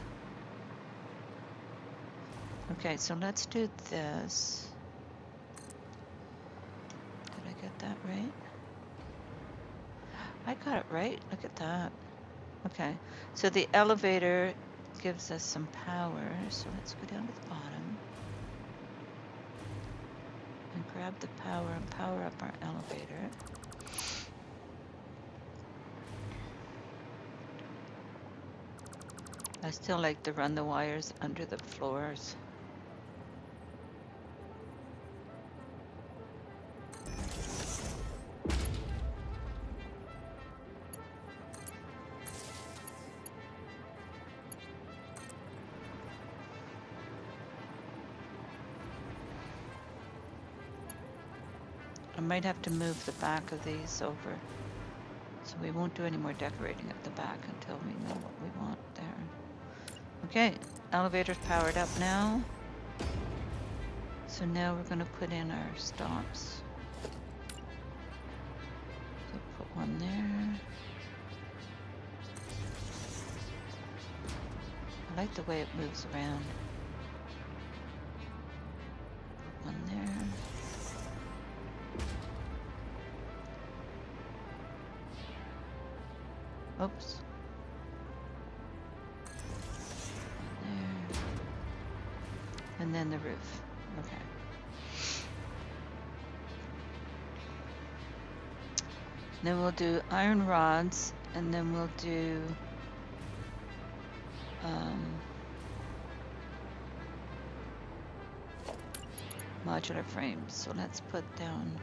Okay, so let's do this. Did I get that right? I got it right. Look at that. Okay, so the elevator gives us some power. So let's go down to the bottom and grab the power and power up our elevator. I still like to run the wires under the floors. I might have to move the back of these over. So we won't do any more decorating at the back until we know what we want there. Okay, elevator's powered up now. So now we're going to put in our stops. So put one there. I like the way it moves around. Put one there. Oops. There. And then the roof. Okay. Then we'll do iron rods, and then we'll do modular frames. So let's put down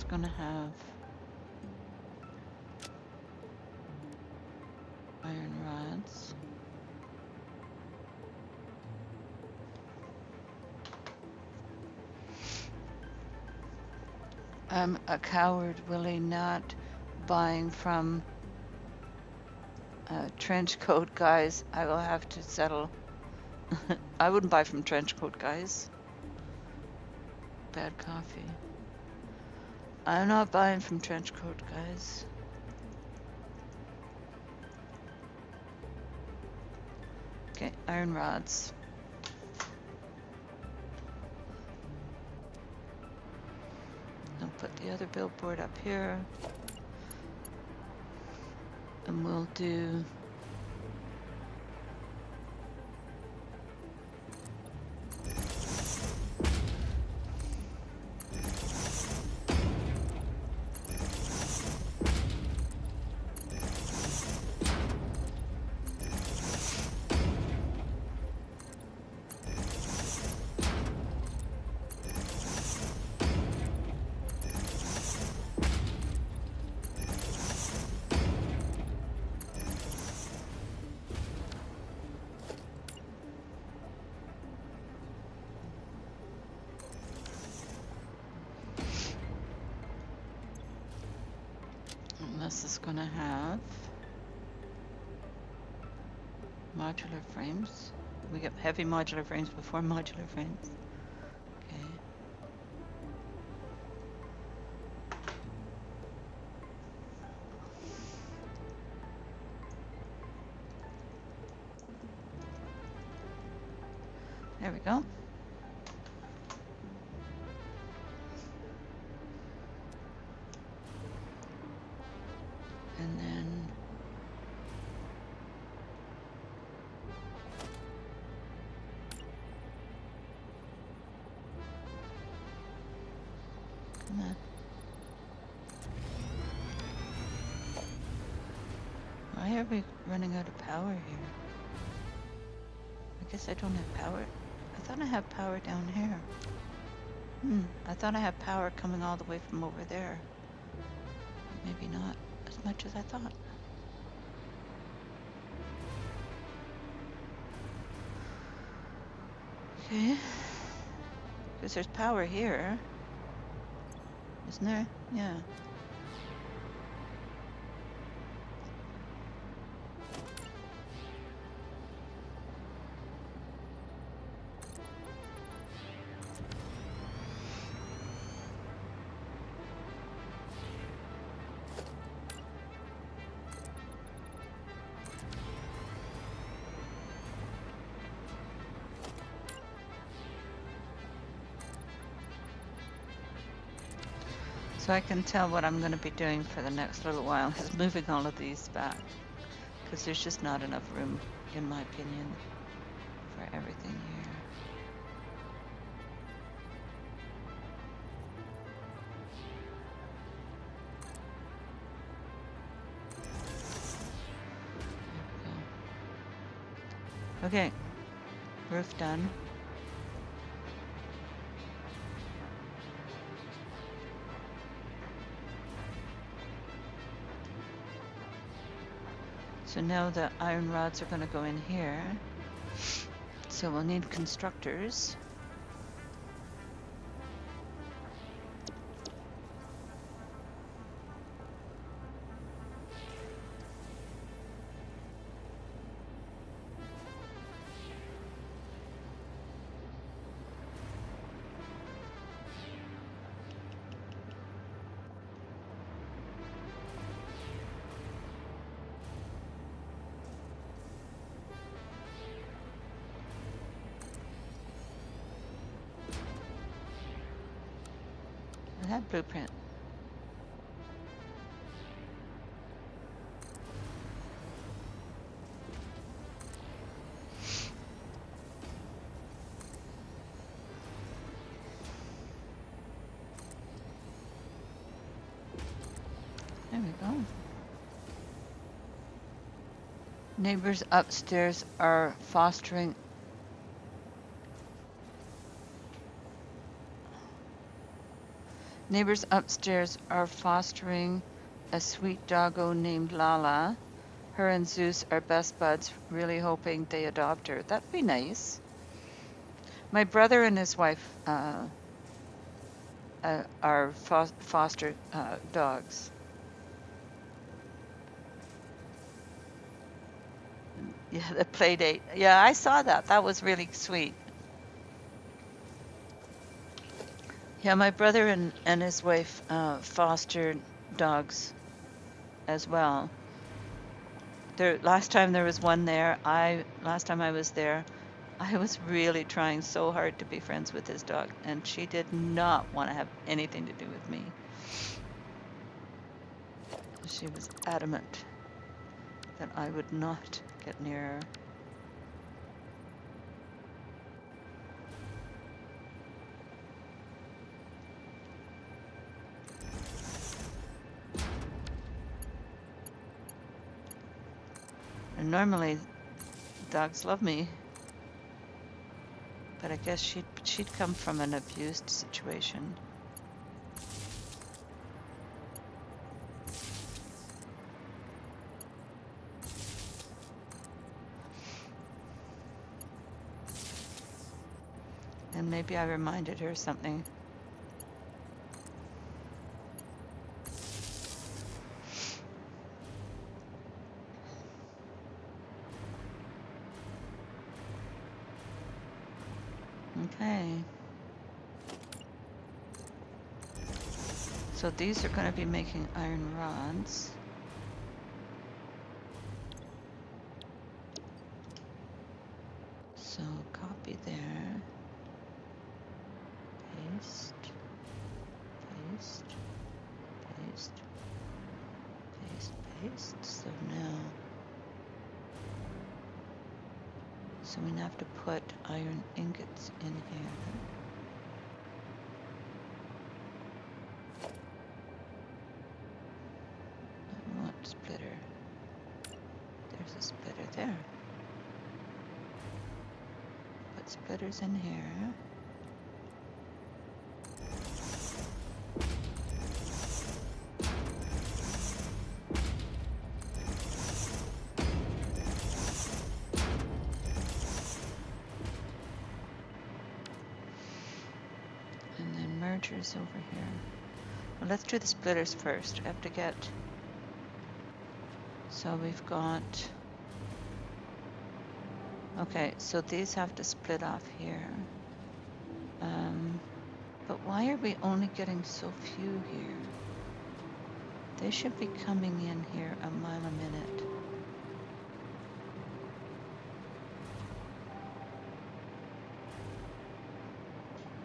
gonna have iron rods. I'm a coward, Willie, not buying from trench coat guys. I will have to settle. I wouldn't buy from trench coat guys. Bad coffee. I'm not buying from trench coat guys. Okay, iron rods. I'll put the other billboard up here. And we'll do this is gonna have modular frames. We get heavy modular frames before modular frames. Okay. There we go. And then come on. Why are we running out of power here? I guess I don't have power. I thought I had power down here. I thought I had power coming all the way from over there. Maybe not as much as I thought. Okay. Because there's power here. Isn't there? Yeah. So I can tell what I'm going to be doing for the next little while is moving all of these back, because there's just not enough room, in my opinion, for everything here. There we go. Okay, roof done. So now the iron rods are going to go in here. So we'll need constructors. That blueprint. There we go. Neighbors upstairs are fostering Neighbors upstairs are fostering a sweet doggo named Lala. Her and Zeus are best buds, really hoping they adopt her. That'd be nice. My brother and his wife are foster dogs. Yeah, the play date. Yeah, I saw that. That was really sweet. Yeah, my brother and his wife fostered dogs as well. Last time there was one there, last time I was there, I was really trying so hard to be friends with his dog, and she did not want to have anything to do with me. She was adamant that I would not get near her. And normally, dogs love me, but I guess she'd come from an abused situation. And maybe I reminded her something. Okay. So these are going to be making iron rods. So copy there. Paste. Paste. Paste. Paste. Paste. So now. So we have to put iron ingots in here. I want splitter. There's a splitter there. Put splitters in here. And then mergers over here. Well, let's do the splitters first. I have to get... So we've got... Okay, so these have to split off here. But why are we only getting so few here? They should be coming in here a mile a minute.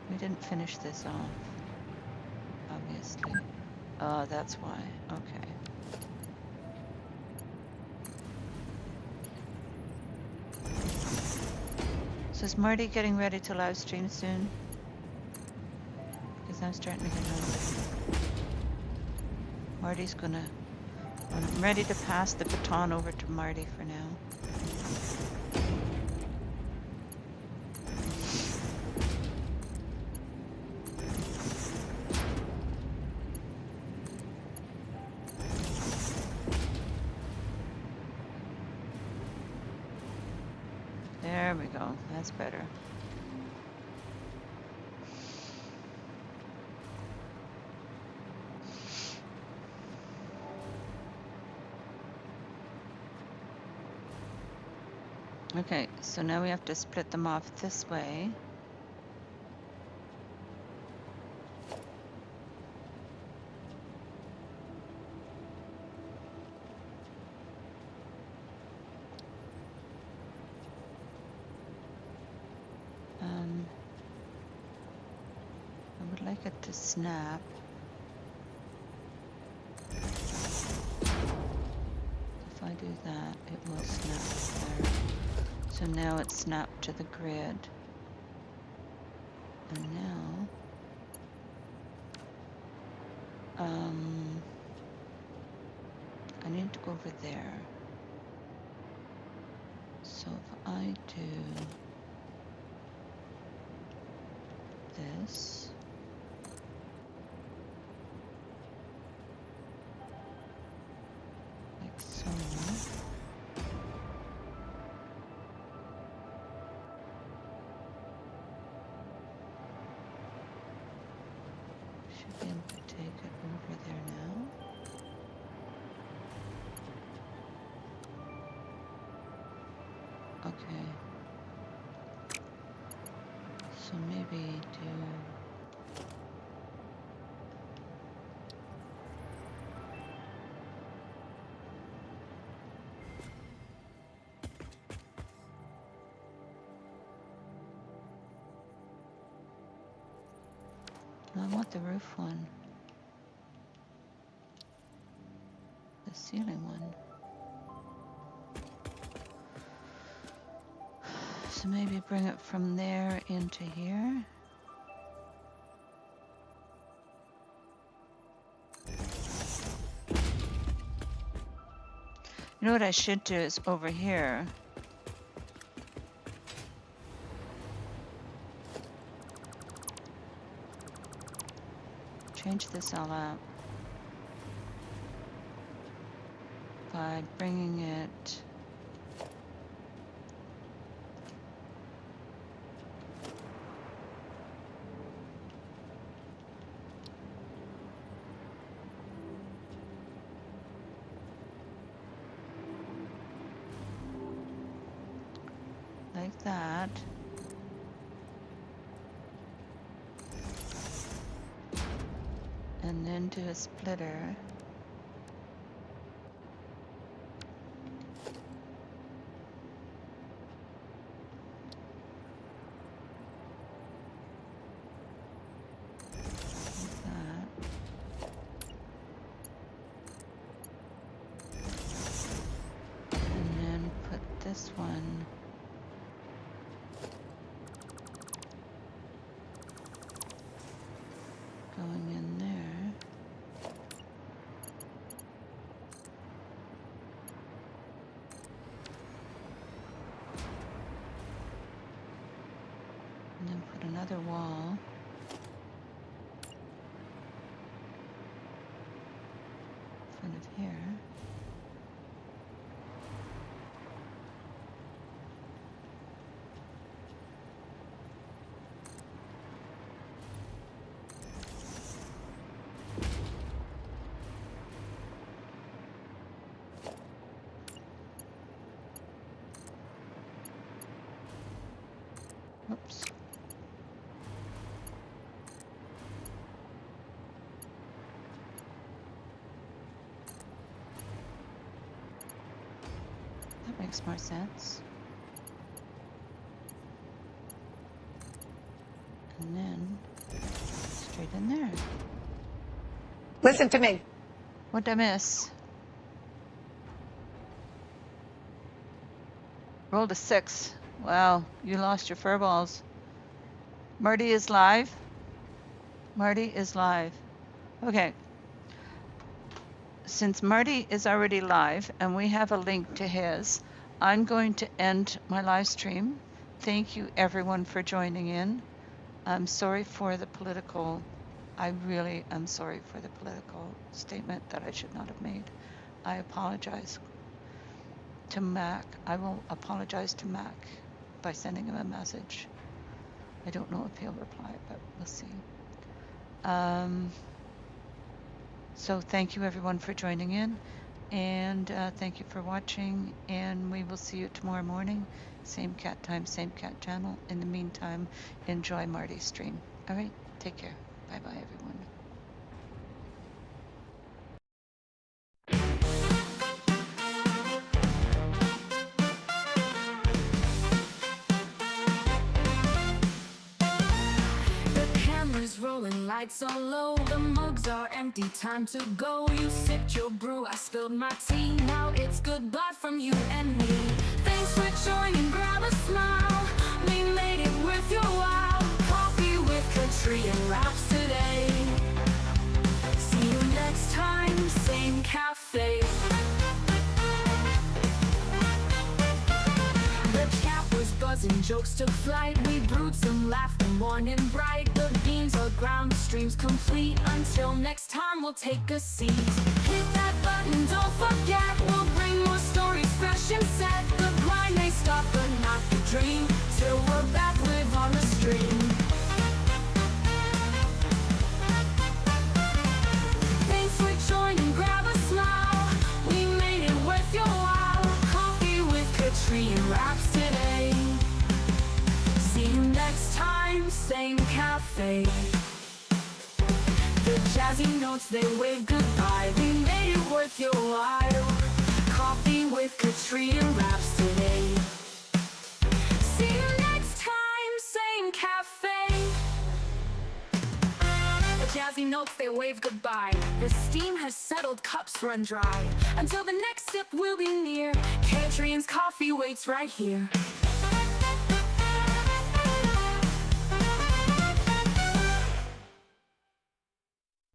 We didn't finish this off, obviously. Oh, that's why. Okay. So is Marty getting ready to live stream soon? Because I'm starting to get hungry. Marty's gonna... I'm ready to pass the baton over to Marty for now. There we go. That's better. Okay, so now we have to split them off this way. I would like it to snap. If I do that, it will snap there. So now it's snapped to the grid. And now, I need to go over there. So if I do this, So should be able to take it over there now. Okay. So maybe do no, I want the roof one. The ceiling one. So maybe bring it from there into here. You know what I should do is over here. Change this all out by bringing it like that. And then do a splitter. Like that. And then put this one going in there. And then put another wall. In front of here. Oops. That makes more sense. And then straight in there. Listen to me. What'd I miss? Rolled a 6. Wow, you lost your fur balls. Marty is live. Marty is live. Okay. Since Marty is already live and we have a link to his, I'm going to end my live stream. Thank you everyone for joining in. I'm sorry for the political, I really am sorry for the political statement that I should not have made. I apologize to Mac. I will apologize to Mac by sending him a message. I don't know if he'll reply, but we'll see. So thank you everyone for joining in, and thank you for watching, and we will see you tomorrow morning. Same cat time, same cat channel. In the meantime, enjoy Marty's stream. All right, take care. Bye-bye, everyone. Rolling lights so low, the mugs are empty, time to go. You sipped your brew, I spilled my tea. Now it's goodbye from you and me. Thanks for joining, grab a smile. We made it worth your while. Coffee with Catrien wraps today. See you next time, same cafe. And jokes took flight. We brewed some laughter, morning bright. The beans are ground, the stream's complete. Until next time, we'll take a seat. Hit that button, don't forget, we'll profession set. The grind may stop, but not the dream. Till we're back, live on the stream. Thanks for joining, grab a smile. We made it worth your while. Coffee with Catrien wraps today. See you next time, same cafe. The jazzy notes, they wave goodbye. We made it worth your while. Coffee with Catrien wraps today. See you next time, same cafe. The jazzy notes, they wave goodbye. The steam has settled, cups run dry. Until the next sip will be near, Catrien's coffee waits right here.